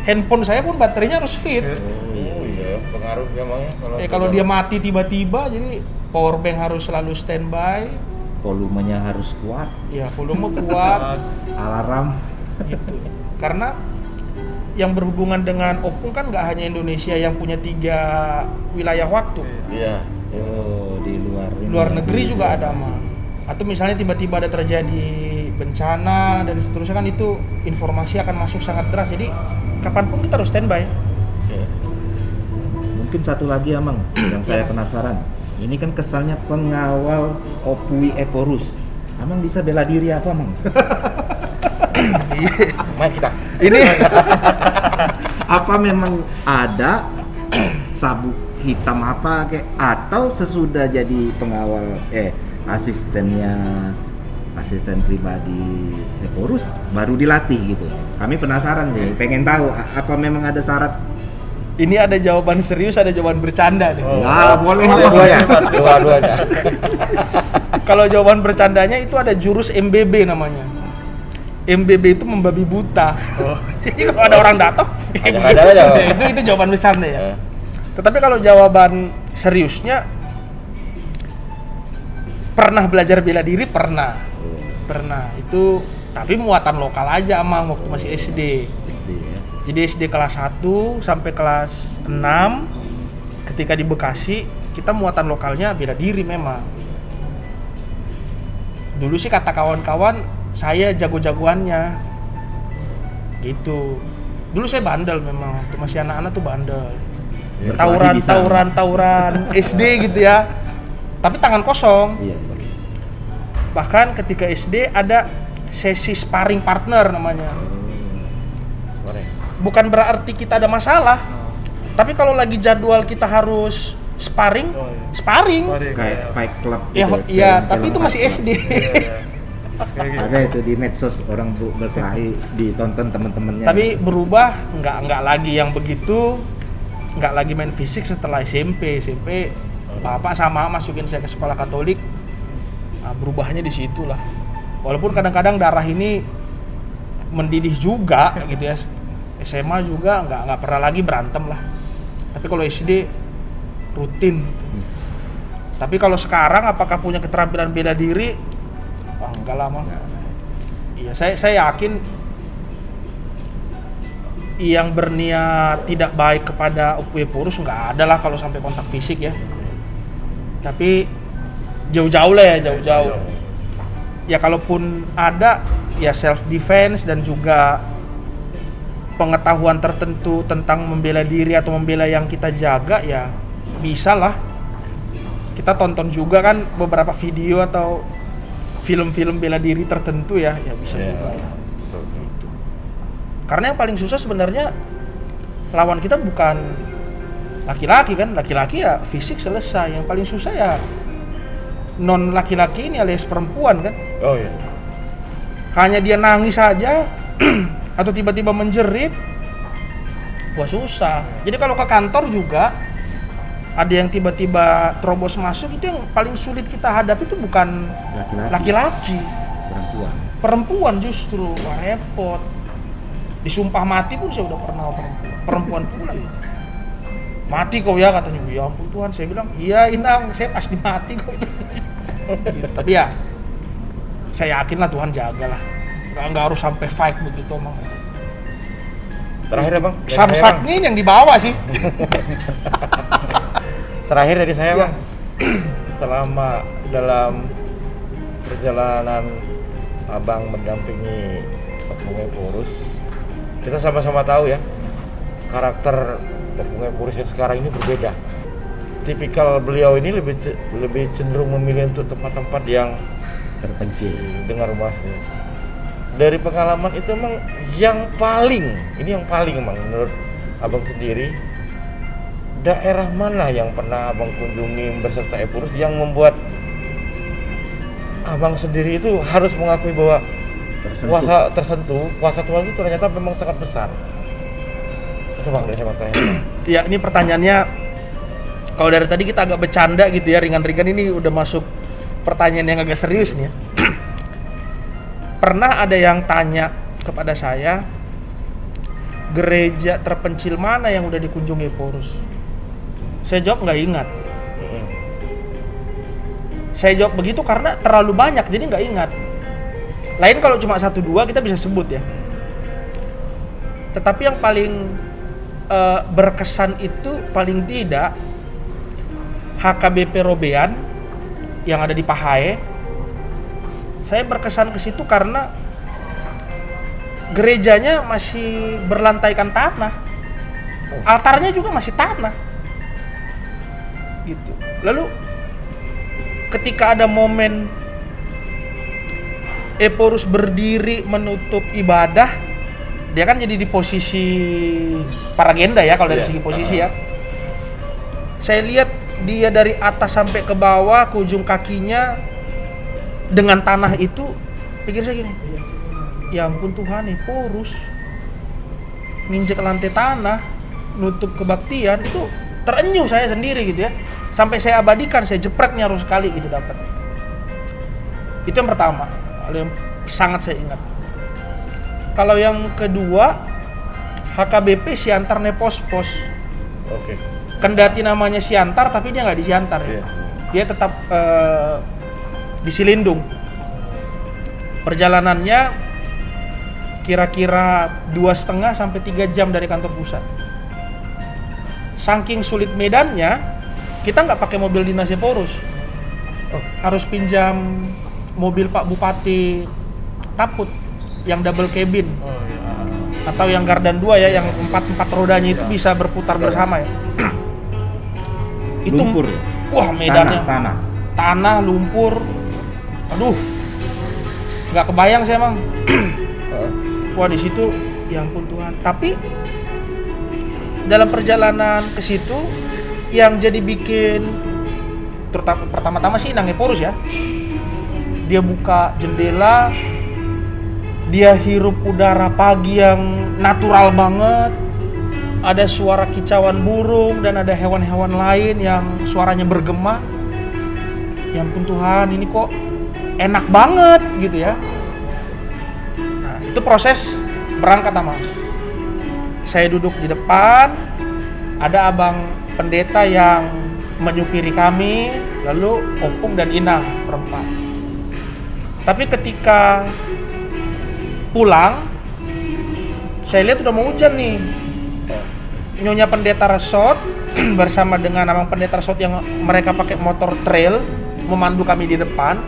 handphone saya pun baterainya harus fit. Oh iya, pengaruh emangnya Kalau dia mati tiba-tiba, jadi power bank harus selalu standby. Volumenya harus kuat, Ya volume kuat alarm. gitu. Karena yang berhubungan dengan Opung kan nggak hanya Indonesia yang punya 3 wilayah waktu. Iya. Oh, di Luar negeri juga ada mah. Atau misalnya tiba-tiba ada terjadi bencana dan seterusnya, kan itu informasi akan masuk sangat deras. Jadi kapanpun kita harus standby. Iya. Mungkin satu lagi Amang yang saya penasaran. Ini kan kesannya pengawal Opui Eporus. Amang bisa bela diri apa, Amang? Main kita. Ini Apa memang ada sabuk hitam apa kayak, atau sesudah jadi pengawal asisten pribadi Eporus baru dilatih gitu? Kami penasaran sih, pengen tahu apa memang ada syarat. ini ada jawaban serius, ada jawaban bercanda nih. Ya, boleh. Dua-duanya. Kalau jawaban bercandanya itu ada jurus MBB namanya. MBB itu membabi buta. Jadi kalau ada orang datang, Ada aja. itu jawaban bercanda ya. Tetapi kalau jawaban seriusnya, pernah belajar bela diri, pernah. Itu tapi muatan lokal aja Amang waktu masih SD. SD ya. Jadi SD kelas 1 sampai kelas 6 ketika di Bekasi, kita muatan lokalnya bela diri memang. Dulu sih kata kawan-kawan, saya jago-jagoannya gitu. Dulu saya bandel memang, waktu masih anak-anak tuh bandel. Ya, Tawuran SD gitu ya. Tapi tangan kosong. Iya. Bahkan ketika SD ada sesi sparring partner namanya. Bukan berarti kita ada masalah, Tapi kalau lagi jadwal kita harus sparring, Oh, iya. sparring. Kayak Fight Club Ya, gitu iya, film-film tapi itu masih hardcore. SD. Iya. Kayak gitu. Ada itu di medsos orang berkelahi ditonton teman-temannya. Tapi berubah nggak lagi yang begitu, nggak lagi main fisik setelah SMP bapak sama masukin saya ke sekolah Katolik. Nah, berubahnya di situ lah. Walaupun kadang-kadang darah ini mendidih juga gitu ya. SMA juga nggak pernah lagi berantem lah. Tapi kalau SD rutin. Tapi kalau sekarang apakah punya keterampilan bela diri? Wah, enggak lah Mang. Iya, saya yakin yang berniat tidak baik kepada Opuyeporus nggak ada lah kalau sampai kontak fisik ya. Tapi jauh-jauh lah ya, jauh-jauh. Ya kalaupun ada ya self defense dan juga pengetahuan tertentu tentang membela diri atau membela yang kita jaga ya bisa lah. Kita tonton juga kan beberapa video atau film-film bela diri tertentu ya bisa juga ya. Gitu. Karena yang paling susah sebenarnya lawan kita bukan laki-laki kan, laki-laki ya fisik selesai. Yang paling susah ya non laki-laki ini alias perempuan kan. Oh iya. Hanya dia nangis saja atau tiba-tiba menjerit, wah susah. Jadi kalau ke kantor juga ada yang tiba-tiba terobos masuk, itu yang paling sulit kita hadapi itu bukan laki-laki, perempuan justru. Wah repot. Disumpah mati pun saya udah pernah perempuan pula gitu. Mati kau ya katanya. Ya ampun Tuhan, saya bilang iya Inang, saya pasti mati kok itu. Gitu. Tapi ya saya yakin lah Tuhan jagalah. Nggak harus sampai fight begitu Mang. Terakhir ya Bang. dari saya, Samsatnya yang dibawa sih. Terakhir dari saya Iya. Bang. Selama dalam perjalanan Abang mendampingi Opuyeporus, kita sama-sama tahu ya karakter Opuyeporus yang sekarang ini berbeda. Tipikal beliau ini lebih cenderung memilih untuk tempat-tempat yang terpencil. dengar bahasanya. Dari pengalaman itu emang yang paling emang menurut Abang sendiri, daerah mana yang pernah Abang kunjungi berserta Epurus yang membuat Abang sendiri itu harus mengakui bahwa kuasa Tuhan itu ternyata memang sangat besar. Itu Bang dari saya terakhir. Ya ini pertanyaannya, kalau dari tadi kita agak bercanda gitu ya, ringan-ringan, ini udah masuk pertanyaan yang agak serius nih ya. Pernah ada yang tanya kepada saya, gereja terpencil mana yang udah dikunjungi Porus? Saya jawab nggak ingat. Saya jawab begitu karena terlalu banyak, jadi nggak ingat. Lain kalau cuma 1-2 kita bisa sebut ya. Tetapi yang paling berkesan itu paling tidak HKBP Robean yang ada di Pahae. Saya berkesan ke situ karena gerejanya masih berlantaikan tanah, altarnya juga masih tanah, gitu. Lalu ketika ada momen Eporus berdiri menutup ibadah, dia kan jadi di posisi paragenda ya kalau dari segi posisi ya. Saya lihat dia dari atas sampai ke bawah, ke ujung kakinya dengan tanah itu, pikir saya gini, ya ampun Tuhan, Eporus nginjek lantai tanah, nutup kebaktian, itu terenyuh saya sendiri gitu ya. Sampai saya abadikan, saya jepretnya harus sekali gitu dapat. Itu yang pertama, yang sangat saya ingat. Kalau yang kedua, HKBP Siantar Nepospos. Oke. Kendati namanya Siantar, tapi dia nggak di Siantar ya. Dia tetap di Silindung. Perjalanannya kira-kira 2,5 sampai 3 jam dari kantor pusat. Saking sulit medannya, kita nggak pakai mobil dinas Eporus. Harus pinjam mobil Pak Bupati Taput yang double cabin. Atau yang Gardan 2 ya, yang 4 rodanya itu bisa berputar bersama ya. Itu Lumpur ya? Wah, medannya Tanah. lumpur. Aduh, nggak kebayang saya Mang. Wah di situ, ya ampun Tuhan. Tapi dalam perjalanan ke situ yang jadi bikin terutama pertama-tama sih Inang Eporus ya. Dia buka jendela, dia hirup udara pagi yang natural banget. Ada suara kicauan burung dan ada hewan-hewan lain yang suaranya bergema. Ya ampun Tuhan, ini kok enak banget gitu ya. Nah, itu proses berangkat Amang. Saya duduk di depan, ada abang pendeta yang menyupiri kami, lalu Opung dan Inang berempat. Tapi ketika pulang, saya lihat udah mau hujan nih. Nyonya pendeta resort bersama dengan abang pendeta resort yang mereka pakai motor trail memandu kami di depan.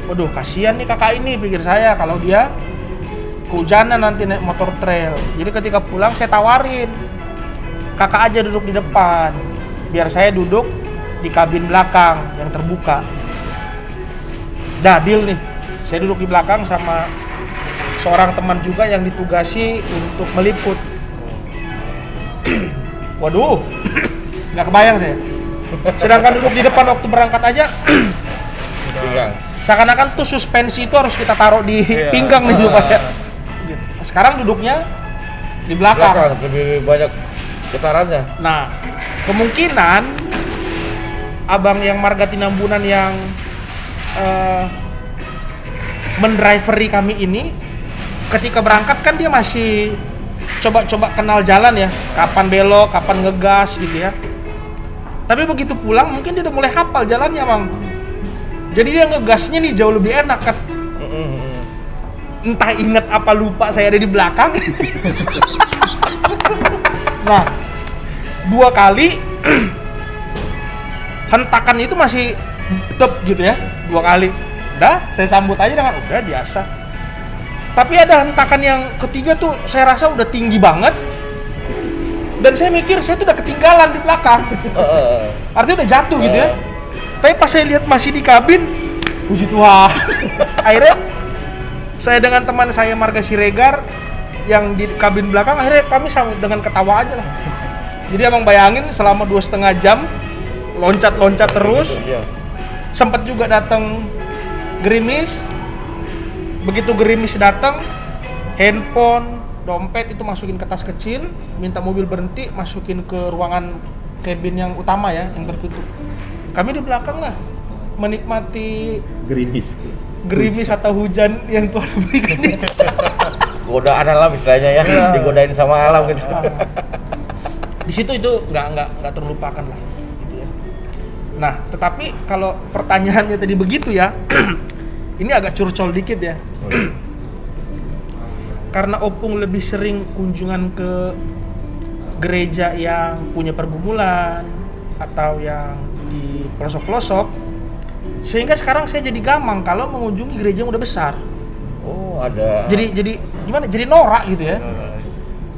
Waduh, kasihan nih kakak ini, pikir saya, kalau dia kehujanan nanti naik motor trail. Jadi ketika pulang saya tawarin, kakak aja duduk di depan, biar saya duduk di kabin belakang yang terbuka. Dah deal nih, saya duduk di belakang sama seorang teman juga yang ditugasi untuk meliput. Waduh, nggak kebayang saya. Sedangkan duduk di depan waktu berangkat aja, Pinggang. seakan-akan tuh suspensi itu harus kita taruh di pinggang nih Pak ya. Sekarang duduknya di belakang. Lebih banyak getarannya. Nah, kemungkinan abang yang Marga Tinambunan yang mendrivery kami ini, ketika berangkat kan dia masih coba-coba kenal jalan ya, kapan belok, kapan ngegas gitu ya. Tapi begitu pulang mungkin dia udah mulai hafal jalannya Bang. Jadi dia ngegasnya nih jauh lebih enak kan. Entah inget apa lupa saya ada di belakang. Nah, 2 kali hentakan itu masih tetep gitu ya, 2 kali. Udah, saya sambut aja dengan udah biasa. Tapi ada hentakan yang ketiga tuh saya rasa udah tinggi banget. Dan saya mikir saya tuh udah ketinggalan di belakang. Artinya udah jatuh gitu ya. Tapi pas saya lihat masih di kabin, puji Tuhan. Akhirnya saya dengan teman saya Marga Siregar yang di kabin belakang, akhirnya kami sambut dengan ketawa aja lah. Jadi emang bayangin selama 2,5 jam loncat-loncat terus. Sempet juga datang gerimis. Begitu gerimis datang, handphone, dompet itu masukin ke tas kecil, minta mobil berhenti, masukin ke ruangan cabin yang utama ya, yang tertutup. Kami di belakang lah menikmati gerimis atau hujan yang Tuhan berikan itu. Godaan alam istilahnya ya, digodain sama alam gitu. Di situ itu nggak terlupakan lah gitu ya. Nah, tetapi kalau pertanyaannya tadi begitu ya, ini agak curcol dikit ya. Karena Opung lebih sering kunjungan ke gereja yang punya pergumulan atau yang di pelosok-pelosok, sehingga sekarang saya jadi gamang kalau mengunjungi gereja yang udah besar. Oh, ada. Jadi gimana? Jadi norak gitu ya.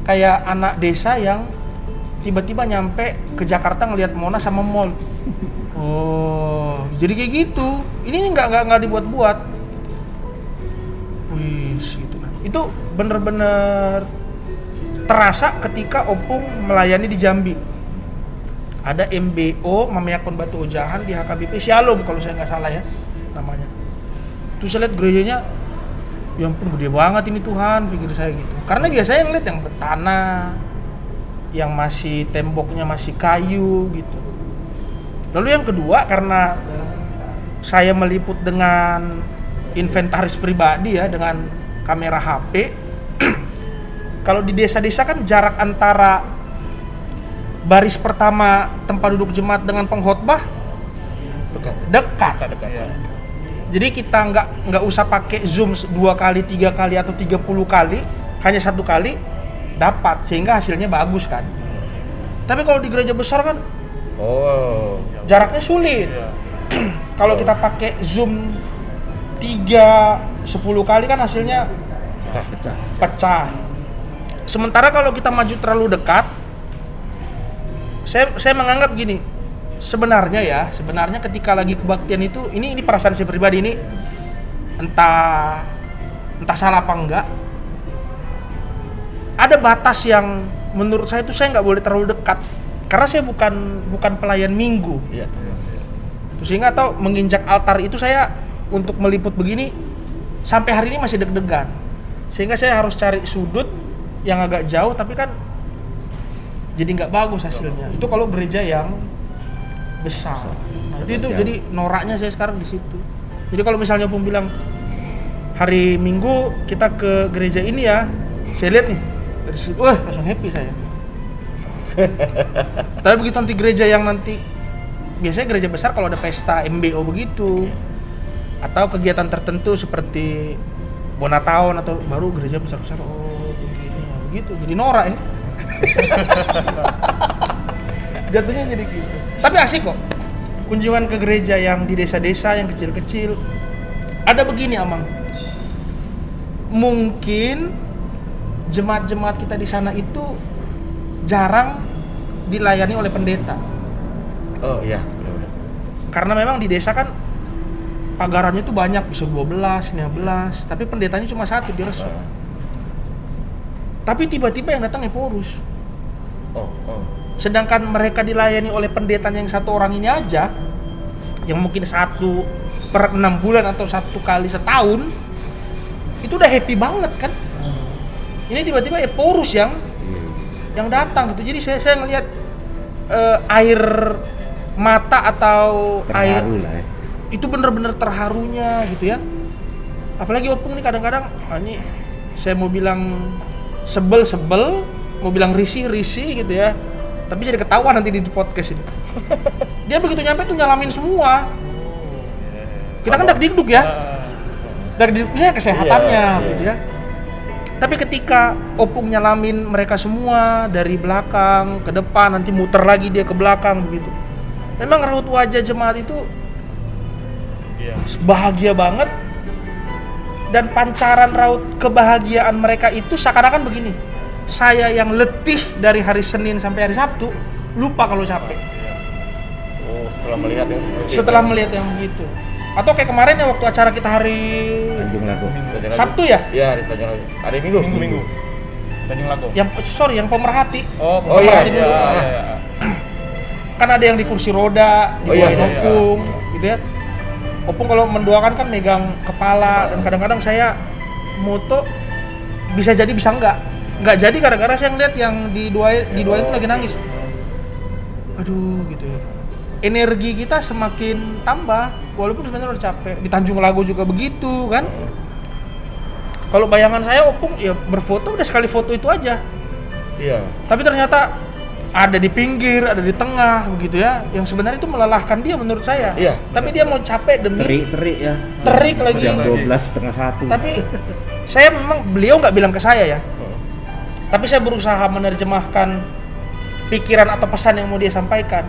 Kayak anak desa yang tiba-tiba nyampe ke Jakarta ngelihat Monas sama mall. Oh, jadi kayak gitu. Ini nggak dibuat-buat. Wih, gitu kan. Itu bener-bener terasa ketika Opung melayani di Jambi. Ada MBO Mamayakon Batu Ojahan di HKBP Shalom kalau saya nggak salah ya namanya. Terus saya lihat gerejanya, ya ampun gede banget ini Tuhan, pikir saya gitu. Karena biasanya ngeliat yang bertanah, yang masih temboknya masih kayu gitu. Lalu yang kedua, karena saya meliput dengan inventaris pribadi ya, dengan kamera HP. Kalau di desa-desa kan jarak antara baris pertama tempat duduk jemaat dengan pengkhotbah dekat. Ya. Jadi kita nggak usah pakai zoom 2 kali, 3 kali atau 30 kali, hanya 1 kali dapat, sehingga hasilnya bagus kan. Tapi kalau di gereja besar kan jaraknya sulit. Kalau kita pakai zoom 3, 10 kali kan hasilnya pecah. Sementara kalau kita maju terlalu dekat, saya menganggap gini, sebenarnya ketika lagi kebaktian itu, ini perasaan saya pribadi, ini entah salah apa enggak, ada batas yang menurut saya itu saya nggak boleh terlalu dekat karena saya bukan pelayan minggu. Iya. Sehingga atau menginjak altar itu saya untuk meliput begini sampai hari ini masih deg-degan. Sehingga saya harus cari sudut yang agak jauh tapi kan jadi nggak bagus hasilnya. Itu kalau gereja yang besar. Nah, itu jadi noraknya saya sekarang di situ. Jadi kalau misalnya Opung bilang hari Minggu kita ke gereja ini ya, saya lihat nih dari situ, wah langsung happy saya. Tapi begitu nanti gereja yang nanti biasanya gereja besar kalau ada pesta MBO begitu atau kegiatan tertentu seperti Bonataon atau baru gereja besar-besar begini begitu jadi norak ya. Jatuhnya jadi gitu. Tapi asik kok. Kunjungan ke gereja yang di desa-desa yang kecil-kecil. Ada begini Amang. Mungkin jemaat-jemaat kita di sana itu jarang dilayani oleh pendeta. Oh iya, benar-benar. Karena memang di desa kan pagarannya itu banyak, bisa 12, 15, tapi pendetanya cuma satu di resort. Tapi tiba-tiba yang datang Eporus. Oh. Sedangkan mereka dilayani oleh pendetanya yang satu orang ini aja, yang mungkin 1 per 6 bulan atau 1 kali setahun, itu udah happy banget kan. Ini tiba-tiba Eporus yang datang gitu. Jadi saya ngelihat air mata atau Terharu air lah ya. itu bener-bener terharunya gitu ya. Apalagi Opung nih kadang-kadang ini saya mau bilang sebel, mau bilang risih gitu ya. Tapi jadi ketawa nanti di podcast ini. Dia begitu nyampe tuh nyalamin semua. Kita kan dak-dikduk ya. Dak-dikduknya kesehatannya gitu ya. Tapi ketika Opung nyalamin mereka semua dari belakang ke depan, nanti muter lagi dia ke belakang begitu. Memang raut wajah jemaat itu bahagia banget. Dan pancaran raut kebahagiaan mereka itu seakan-akan begini. Saya yang letih dari hari Senin sampai hari Sabtu lupa kalau capek. Oh, setelah melihat yang seperti Setelah itu. melihat yang begitu. Atau kayak kemarin ya waktu acara kita hari Tanjung Lago. Tanjung Lago. Sabtu ya? Iya, hari Tanjung Lago. Hari Minggu. Minggu. Tanjung Lago. Yang pemerhati. Oh iya. iya. Kan ada yang di kursi roda, Oh, iya, dibawain iya, Opung, gitu ya. Opung kalau mendoakan kan megang kepala dan kadang-kadang saya moto bisa jadi bisa nggak jadi gara-gara saya ngeliat yang didoain itu lagi nangis. Aduh gitu ya. Energi kita semakin tambah walaupun sebenarnya udah capek. Di Tanjung Lago juga begitu kan. Kalau bayangan saya Opung ya berfoto udah sekali foto itu aja. Iya. Tapi ternyata ada di pinggir, ada di tengah begitu ya. Yang sebenarnya itu melelahkan dia menurut saya. Iya. Tapi dia mau capek demi Terik ya. Terik lagi. Jam 12 setengah 1. Tapi saya memang beliau nggak bilang ke saya ya. Tapi saya berusaha menerjemahkan pikiran atau pesan yang mau dia sampaikan.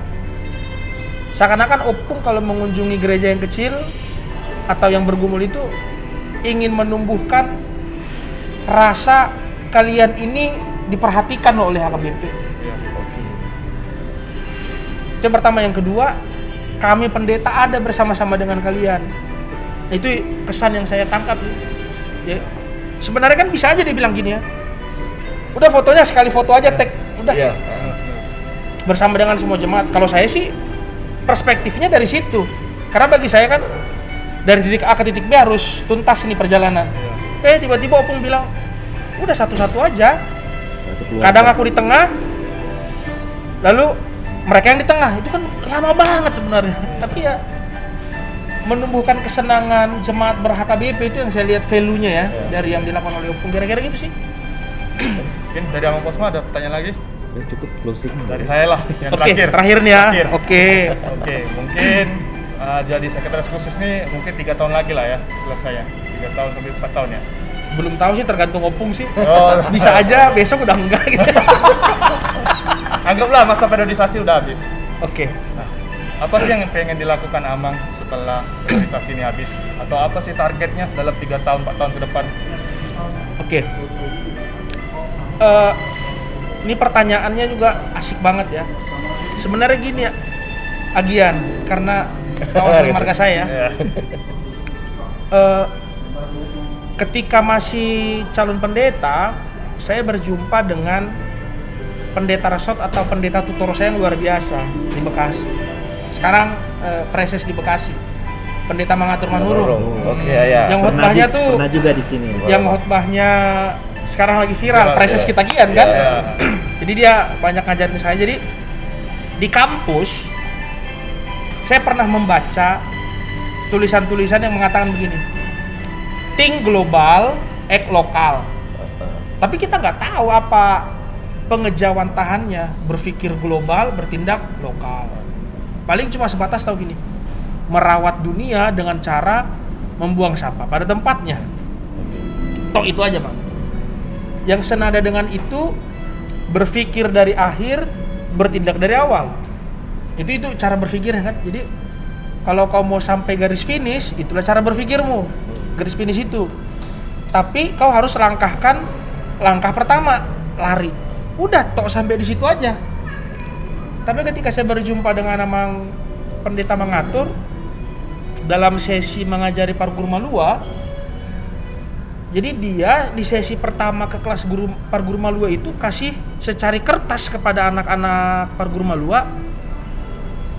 Seakan-akan Opung kalau mengunjungi gereja yang kecil atau yang bergumul itu ingin menumbuhkan rasa kalian ini diperhatikan oleh HKBP. Itu yang pertama. Yang kedua, kami pendeta ada bersama-sama dengan kalian. Itu kesan yang saya tangkap. Ya, sebenarnya kan bisa aja dia bilang gini ya. Udah fotonya sekali foto aja tag, udah. Iya. Bersama dengan semua jemaat. Kalau saya sih perspektifnya dari situ. Karena bagi saya kan dari titik A ke titik B harus tuntas nih perjalanan. Tiba-tiba Opung bilang, udah satu-satu aja. Kadang aku di tengah, lalu mereka yang di tengah. Itu kan lama banget sebenarnya. Tapi ya menumbuhkan kesenangan jemaat ber-HKBP itu yang saya lihat value-nya ya dari yang dilakukan oleh Opung. Kira-kira gitu sih. Mungkin dari Amang Posma ada pertanyaan lagi? Ya cukup closing. Dari saya lah yang Oke, terakhir. terakhir nih ya. Terakhir. Oke. Oke, mungkin jadi sekretaris khusus nih mungkin 3 tahun lagi lah ya selesai ya. 3 tahun sampai 4 tahun ya. Belum tahu sih, tergantung Opung sih. Oh, Bisa aja besok udah enggak gitu. anggaplah masa periodisasi udah habis. Oke. Nah, apa sih yang pengen dilakukan Amang setelah periodisasi ini habis? Atau apa sih targetnya dalam 3 tahun, 4 tahun ke depan? Oke. Ini pertanyaannya juga asik banget ya. Sebenarnya gini ya, Agian, karena kawasan marga saya. Iya. Ketika masih calon pendeta, saya berjumpa dengan pendeta resort atau pendeta tutor saya yang luar biasa di Bekasi. Sekarang preses di Bekasi. Pendeta Mangatur Manurung. Oke, ya. Yang khotbahnya tuh pernah juga di sini. yang khotbahnya sekarang lagi viral, preses ya. kita Gian kan. Ya. Jadi dia banyak ngajarin saya. Jadi di kampus saya pernah membaca tulisan-tulisan yang mengatakan begini, think global, act lokal. Tapi kita nggak tahu apa pengejawantahannya, berpikir global, bertindak lokal. Paling cuma sebatas tahu gini, merawat dunia dengan cara membuang sampah pada tempatnya. Toh itu aja, Bang. Yang senada dengan itu, berpikir dari akhir, bertindak dari awal. Itu cara berpikirnya kan. Jadi kalau kau mau sampai garis finish, itulah cara berpikirmu. Garis finish itu. Tapi kau harus langkahkan langkah pertama, lari. Udah, tok sampai di situ aja. Tapi ketika saya berjumpa dengan Amang Pendeta Mangatur dalam sesi mengajari Parguru Malua, jadi dia di sesi pertama ke kelas Parguru Malua itu kasih secari kertas kepada anak-anak Parguru Malua,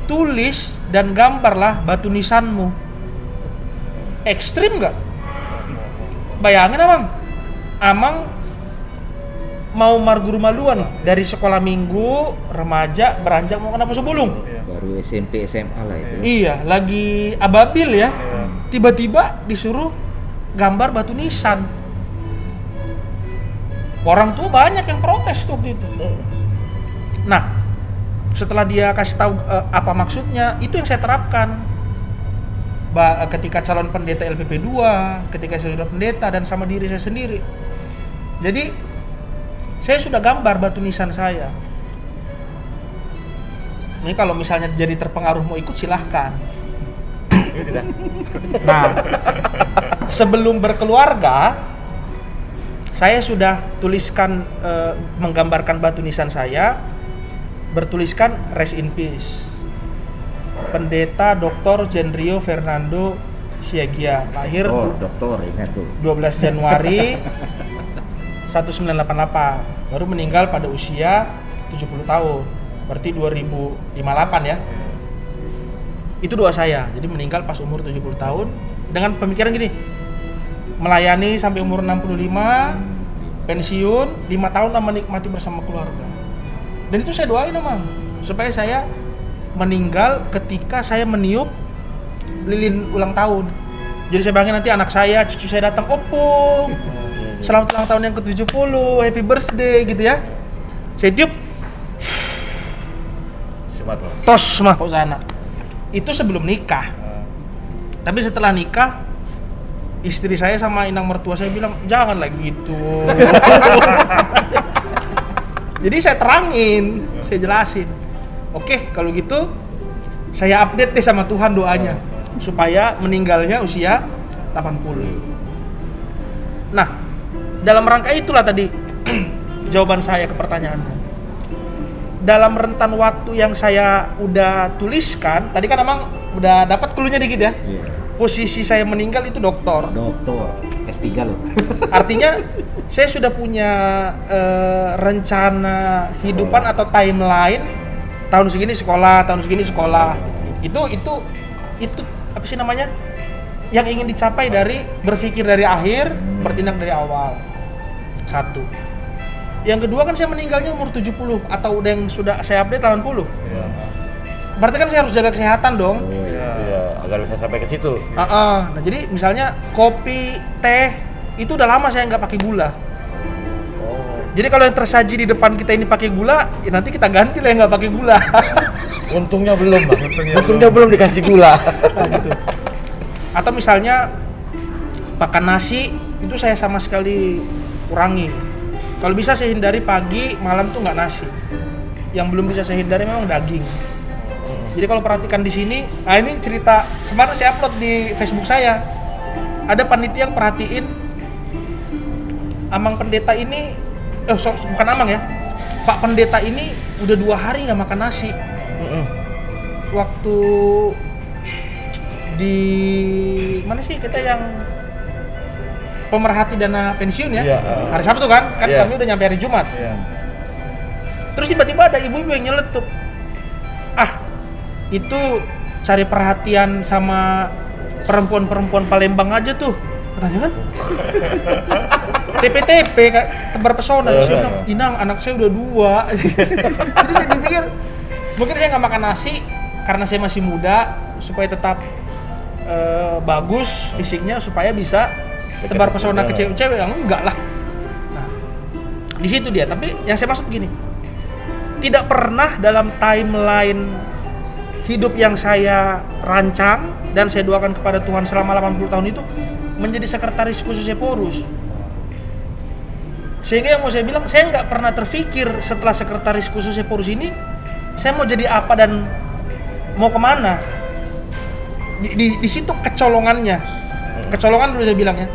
tulis dan gambarlah batu nisanmu. Ekstrim nggak? Bayangin Amang mau Parguru Malua nih, dari sekolah minggu, remaja, beranjak mau kena Pusubulung. Baru SMP SMA lah itu. Iya, lagi ababil ya. Tiba-tiba disuruh gambar batu nisan. Orang tua banyak yang protes tuh waktu itu. Nah, setelah dia kasih tahu apa maksudnya, itu yang saya terapkan. Ketika calon pendeta LPP 2, ketika saya sudah pendeta dan sama diri saya sendiri. Jadi saya sudah gambar batu nisan saya. Ini kalau misalnya jadi terpengaruh mau ikut silahkan. Nah, sebelum berkeluarga, saya sudah tuliskan, menggambarkan batu nisan saya, bertuliskan rest in peace. Pendeta Dr. Jendrio Fernando Siagia, lahir dokter ingat tuh. 12 Januari 1988, baru meninggal pada usia 70 tahun. Berarti 2058 ya. Itu doa saya. Jadi meninggal pas umur 70 tahun dengan pemikiran gini, melayani sampai umur 65, pensiun 5 tahun dan menikmati bersama keluarga. Dan itu saya doain supaya saya meninggal ketika saya meniup lilin ulang tahun. Jadi saya bayangin nanti anak saya, cucu saya datang, opung, selamat ulang tahun yang ke-70, happy birthday gitu ya. Saya tiup, tos mah kok sana. Itu sebelum nikah. Tapi setelah nikah, istri saya sama inang mertua saya bilang, jangan lagi gitu. Jadi saya terangin, saya jelasin. Oke, kalau gitu saya update deh sama Tuhan doanya supaya meninggalnya usia 80. Nah, dalam rangka itulah tadi jawaban saya ke pertanyaannya. Dalam rentan waktu yang saya udah tuliskan, tadi kan emang udah dapat clue-nya dikit ya. Posisi saya meninggal itu doktor S3 loh. Artinya saya sudah punya rencana kehidupan atau timeline, tahun segini sekolah, tahun segini sekolah. Itu apa sih namanya? Yang ingin dicapai dari berpikir dari akhir, bertindak dari awal. Satu. Yang kedua kan saya meninggalnya umur 70 atau udah yang sudah saya update 80. Iya. Berarti kan saya harus jaga kesehatan dong. Iya, agar bisa sampai ke situ. Nah, jadi misalnya kopi, teh itu udah lama saya nggak pakai gula. Jadi kalau yang tersaji di depan kita ini pakai gula, ya nanti kita ganti lah yang nggak pakai gula. Untungnya belum, Bang. Untungnya belum dikasih gula. Gitu. Atau misalnya makan nasi itu saya sama sekali kurangi. Kalau bisa saya hindari pagi, malam tuh nggak nasi. Yang belum bisa saya hindari memang daging. Jadi kalau perhatikan di sini, ini cerita kemarin saya upload di Facebook saya. Ada panitia yang perhatiin Amang Pendeta ini, bukan Amang ya, Pak Pendeta ini udah 2 hari nggak makan nasi. Waktu di mana sih kita yang pemerhati dana pensiun ya. Iya, Hari Sabtu kan Iya. kami udah nyampe hari Jumat. Iya. Terus tiba-tiba ada ibu-ibu yang nyeletuk. Itu cari perhatian sama perempuan-perempuan Palembang aja tuh. Katanya kan. TP-TP kayak tebar pesona. Saya bilang, Inang anak saya udah 2. Jadi saya pikir mungkin saya nggak makan nasi karena saya masih muda supaya tetap bagus fisiknya supaya bisa tebar pesona ke cewek-cewek. Yang enggak lah. Nah, di situ dia. Tapi yang saya maksud gini, tidak pernah dalam timeline hidup yang saya rancang dan saya doakan kepada Tuhan selama 80 tahun itu menjadi sekretaris khusus Eporus. Sehingga yang mau saya bilang, saya nggak pernah terfikir setelah sekretaris khusus Eporus ini saya mau jadi apa dan mau kemana. Di situ kecolongannya, kecolongan dulu saya bilang ya.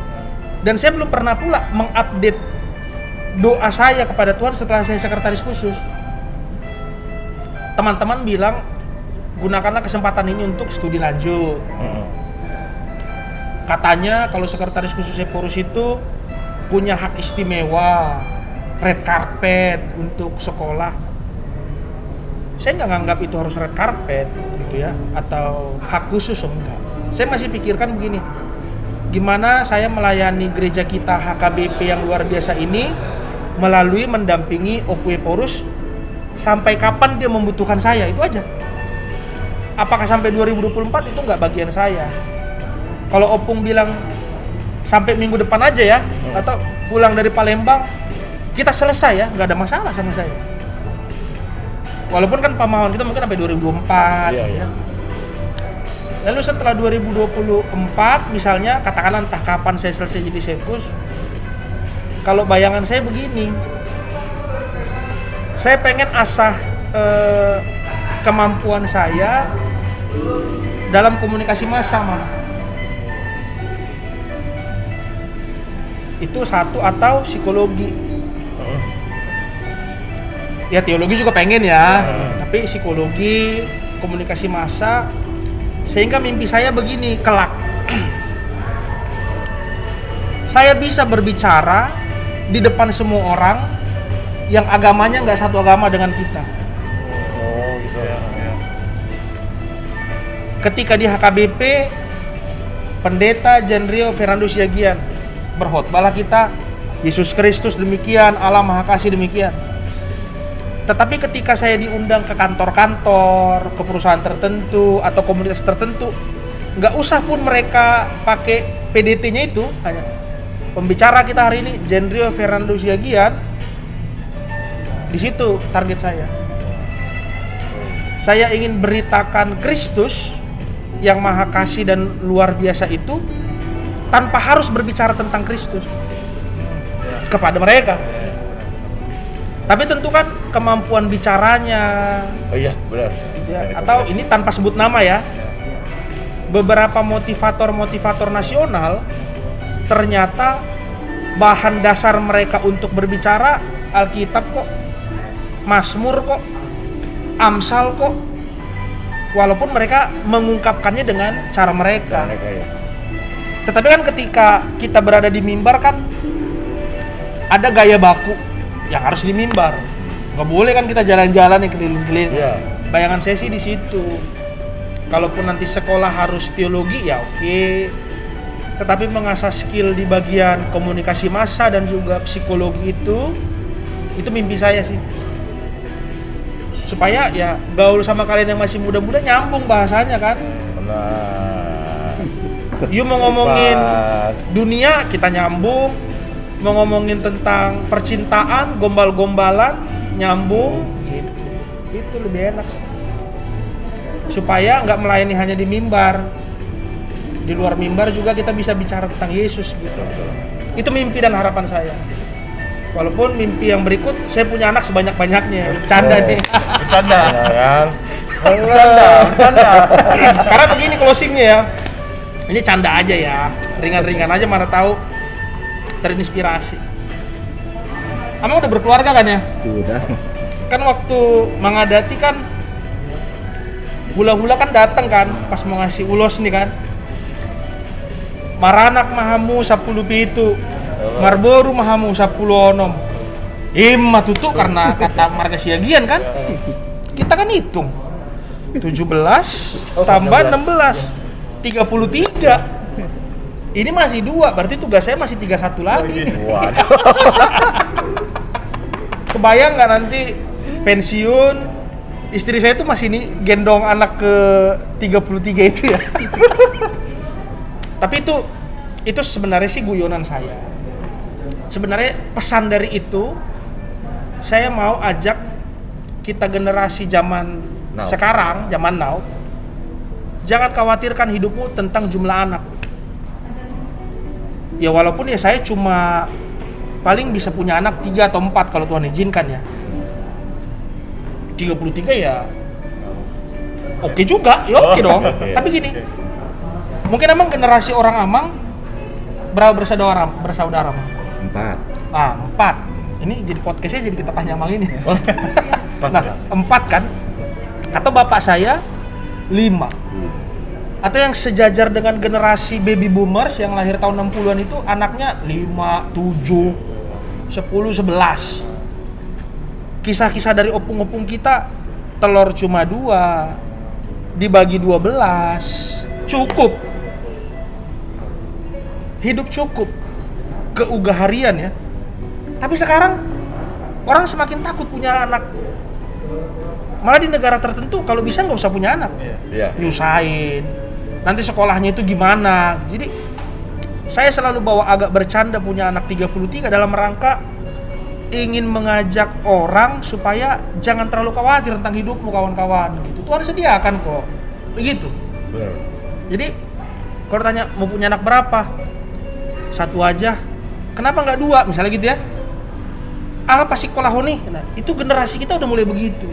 Dan saya belum pernah pula mengupdate doa saya kepada Tuhan setelah saya sekretaris khusus. Teman-teman bilang gunakanlah kesempatan ini untuk studi lanjut. Katanya kalau sekretaris khusus Eporus itu punya hak istimewa, red carpet untuk sekolah. Saya nggak nganggap itu harus red carpet gitu ya, atau hak khusus, enggak. Saya masih pikirkan begini, gimana saya melayani gereja kita HKBP yang luar biasa ini melalui mendampingi Opu Eporus sampai kapan dia membutuhkan saya, itu aja. Apakah sampai 2024 itu nggak bagian saya. Kalau Opung bilang sampai minggu depan aja ya, atau pulang dari Palembang kita selesai ya, nggak ada masalah sama saya. Walaupun kan pemahaman kita mungkin sampai 2024 ya. Lalu setelah 2024 misalnya, katakanlah entah kapan saya selesai jadi Sekus, kalau bayangan saya begini, saya pengen asah kemampuan saya dalam komunikasi massa, itu satu, atau psikologi. Ya teologi juga pengen ya, tapi psikologi, komunikasi massa. Sehingga mimpi saya begini, kelak saya bisa berbicara di depan semua orang yang agamanya nggak satu agama dengan kita. Ketika di HKBP, Pendeta Jenrio Fernando Siagian berkhotbahlah kita, Yesus Kristus demikian, Allah Maha Kasih demikian. Tetapi ketika saya diundang ke kantor-kantor, ke perusahaan tertentu atau komunitas tertentu, nggak usah pun mereka pakai PDT-nya itu, hanya pembicara kita hari ini Jenrio Fernando Siagian. Di situ target saya. Saya ingin beritakan Kristus yang Maha Kasih dan luar biasa itu tanpa harus berbicara tentang Kristus kepada mereka. Tapi tentu kan kemampuan bicaranya. Oh iya, benar. Ya, atau ini tanpa sebut nama ya. Beberapa motivator nasional ternyata bahan dasar mereka untuk berbicara Alkitab kok, Mazmur kok, Amsal kok. Walaupun mereka mengungkapkannya dengan cara mereka. Tetapi kan ketika kita berada di mimbar kan ada gaya baku yang harus di mimbar. Nggak boleh kan kita jalan-jalan nih keliling-keliling. Yeah. Bayangan saya sih di situ. Kalaupun nanti sekolah harus teologi ya oke. Tetapi mengasah skill di bagian komunikasi massa dan juga psikologi itu mimpi saya sih. Supaya ya gaul sama kalian yang masih muda-muda nyambung bahasanya kan. Benar. You mau ngomongin dunia kita nyambung, mau ngomongin tentang percintaan, gombal-gombalan nyambung gitu. Itu lebih enak sih. Supaya nggak melayani hanya di mimbar. Di luar mimbar juga kita bisa bicara tentang Yesus gitu. Itu mimpi dan harapan saya. Walaupun mimpi yang berikut, saya punya anak sebanyak-banyaknya. Bercanda nih. Bercanda kan? Bercanda. Karena begini closingnya ya. Ini canda aja ya. Ringan-ringan aja, mana tahu terinspirasi. Amang udah berkeluarga kan ya? Sudah. Kan waktu mengadati kan hula-hula kan datang kan pas mau ngasih ulos nih kan. Maranak mahamu 10 pitu, Marboru mahamu 10 onom. Imma tutup karena kata marga siagian kan? Kita kan hitung 17 tambah 16 33. Ini masih 2, berarti tugas saya masih 31 lagi. Waduh. Kebayang nggak nanti pensiun, istri saya tuh masih nih gendong anak ke 33 itu ya. Tapi itu sebenarnya sih guyonan saya. Sebenarnya pesan dari itu, saya mau ajak kita generasi zaman Now. sekarang, zaman now, jangan khawatirkan hidupmu tentang jumlah anak. Ya walaupun ya saya cuma paling bisa punya anak 3 atau 4 kalau Tuhan izinkan ya. 33 ya oke juga, ya oke dong. Oke. Tapi gini, mungkin emang generasi orang Amang berapa bersaudara? 4. Ini jadi podcastnya jadi kita tanya Amang ini. Nah, 4 kan? Atau bapak saya 5. Atau yang sejajar dengan generasi baby boomers yang lahir tahun 60-an itu anaknya 5, 7, 10, 11. Kisah-kisah dari opung-opung kita, telur cuma 2, dibagi 12, cukup. Hidup cukup. Keugah harian ya. Tapi sekarang orang semakin takut punya anak. Malah di negara tertentu kalau bisa nggak usah punya anak. Iya. Nyusahin. Nanti sekolahnya itu gimana. Jadi saya selalu bawa agak bercanda punya anak 33 dalam rangka ingin mengajak orang supaya jangan terlalu khawatir tentang hidupmu kawan-kawan gitu. Tuhan sediakan kok. Begitu. Benar. Jadi kalau tanya mau punya anak berapa? 1 aja. Kenapa nggak 2 misalnya gitu ya? Apa sih sekolah nih? Nah, itu generasi kita udah mulai begitu.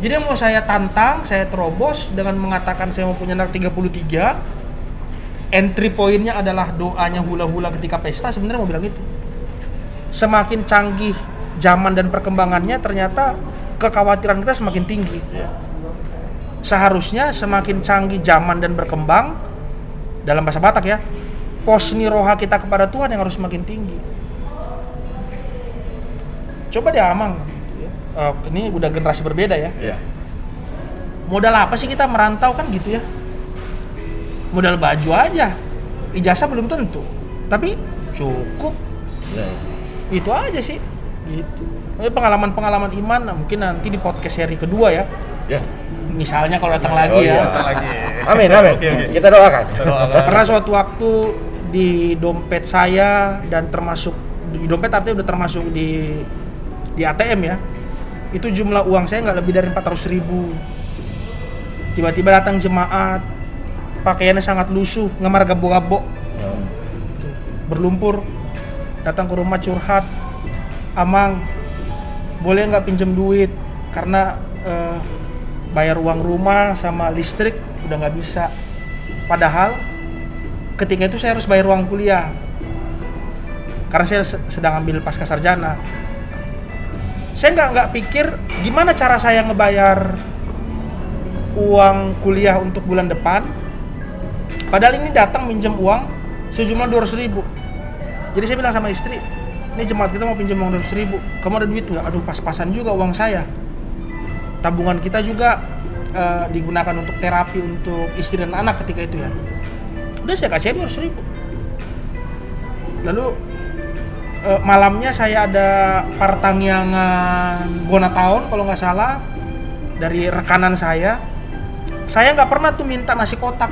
Jadi mau saya tantang, saya terobos dengan mengatakan saya mau punya anak 33. Entry pointnya adalah doanya hula-hula ketika pesta, sebenarnya mau bilang itu. Semakin canggih zaman dan perkembangannya, ternyata kekhawatiran kita semakin tinggi. Seharusnya semakin canggih zaman dan berkembang, dalam bahasa Batak ya, posni roha kita kepada Tuhan yang harus semakin tinggi. Coba deh Amang, ini udah generasi berbeda ya. Iya. Modal apa sih kita merantau kan gitu ya? Modal baju aja, ijazah belum tentu, tapi cukup. Benar. Itu aja sih. Gitu. Pengalaman-pengalaman iman, nah mungkin nanti di podcast seri kedua ya. Ya. Misalnya kalau datang Oh, lagi iya. ya. Datang lagi. Amin. Oke. Kita doakan. Pernah suatu waktu di dompet saya dan termasuk di dompet artinya udah termasuk di ATM ya. Itu jumlah uang saya nggak lebih dari 400.000. Tiba-tiba datang jemaat, pakaiannya sangat lusuh, ngemar gabo-gabo, berlumpur, datang ke rumah curhat, Amang, boleh nggak pinjam duit karena bayar uang rumah sama listrik udah nggak bisa. Padahal ketika itu saya harus bayar uang kuliah karena saya sedang ambil pasca sarjana. Saya nggak pikir gimana cara saya ngebayar uang kuliah untuk bulan depan. Padahal ini datang minjem uang sejumlah 200.000. Jadi saya bilang sama istri, ini jemaat kita mau pinjam uang 200.000. Kamu ada duit nggak? Aduh, pas-pasan juga uang saya. Tabungan kita juga digunakan untuk terapi untuk istri dan anak ketika itu ya. Udah saya kasih 200.000. Lalu malamnya saya ada partangyangan Bona tahun kalau nggak salah dari rekanan saya. Saya nggak pernah tuh minta nasi kotak.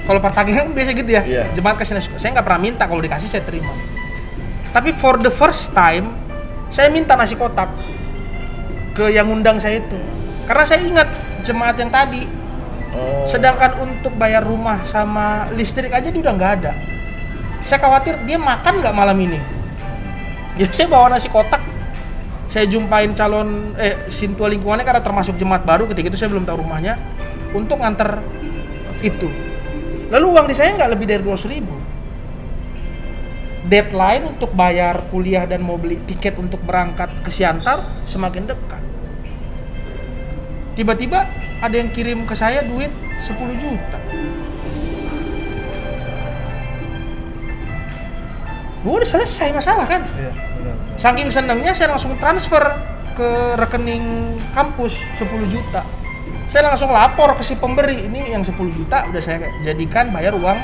Kalau partangyangan biasa gitu ya. Iya. Jemaat kasih nasi kotak. Saya nggak pernah minta, kalau dikasih saya terima. Tapi for the first time saya minta nasi kotak ke yang undang saya itu. Karena saya ingat jemaat yang tadi. Sedangkan untuk bayar rumah sama listrik aja dia udah nggak ada. Saya khawatir dia makan nggak malam ini. Jadi saya bawa nasi kotak. Saya jumpain calon sintua lingkungannya karena termasuk jemaat baru, ketika itu saya belum tahu rumahnya, untuk nganter itu. Lalu uang di saya nggak lebih dari 200.000. Deadline untuk bayar kuliah dan mau beli tiket untuk berangkat ke Siantar semakin dekat. Tiba-tiba ada yang kirim ke saya duit 10 juta. Udah selesai masalah kan. Iya, benar. Saking senangnya saya langsung transfer ke rekening kampus 10 juta. Saya langsung lapor ke si pemberi, ini yang 10 juta udah saya jadikan bayar uang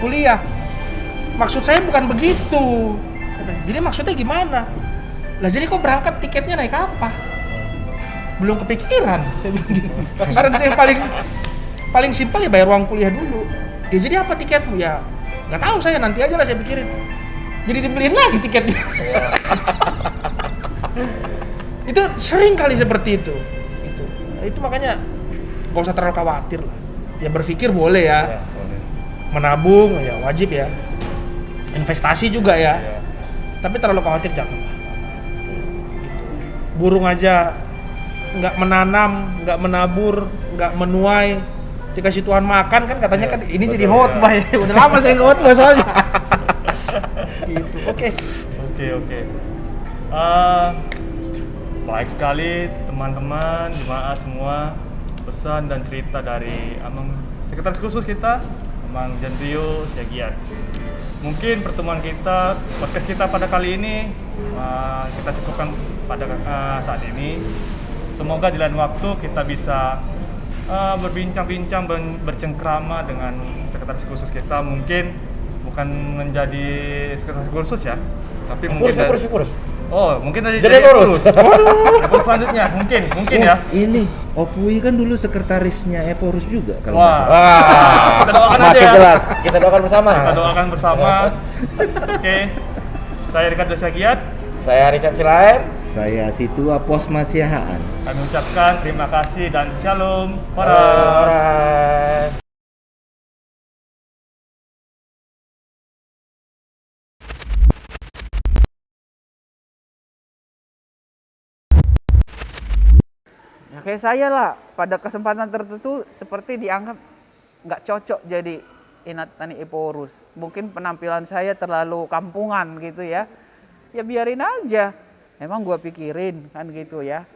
kuliah. Maksud saya bukan begitu. Jadi maksudnya gimana? Lah jadi kok berangkat tiketnya naik apa? Belum kepikiran, saya bilang gitu. Karena saya paling simpel ya bayar uang kuliah dulu. Ya jadi apa tiketmu? Ya nggak tahu saya, nanti aja lah saya pikirin. Jadi dibeliin lagi tiketnya. Itu sering kali seperti itu. Itu makanya nggak usah terlalu khawatir lah. Ya berpikir boleh ya. Ya, boleh. Menabung ya wajib ya. Investasi juga ya. Ya. Tapi terlalu khawatir jangan. Burung aja nggak menanam, nggak menabur, nggak menuai, dikasih Tuhan makan kan katanya kan ini betul, jadi khotbah ya. Udah lama saya khotbah soalnya. Gitu. Oke. Oke. Baik sekali teman-teman, jemaah semua, pesan dan cerita dari Amang Sekretaris Khusus kita, Amang Jendrio Siagian. Mungkin pertemuan kita, podcast kita pada kali ini kita cukupkan pada saat ini. Semoga di lain waktu kita bisa berbincang-bincang dan bercengkrama dengan Sekretaris Khusus kita. Mungkin bukan menjadi Sekretaris Khusus ya, tapi mungkin Purus. Oh, mungkin Jadi Epurus. Epurus selanjutnya, mungkin ya. Ini Opui kan dulu sekretarisnya Eporus juga kalau Wah. nggak salah. Wah, Kita doakan aja makin ya. jelas. Kita doakan bersama. Kita doakan bersama. Oke. Saya Ricardo Syagiat. Saya Richard Silaen. Saya Situa Posma Siahaan. Kami ucapkan terima kasih dan shalom. Para. Alright. Ya kayak saya lah, pada kesempatan tertentu seperti dianggap nggak cocok jadi Inat Tani Eporus. Mungkin penampilan saya terlalu kampungan gitu ya. Ya biarin aja. Emang gua pikirin kan gitu ya.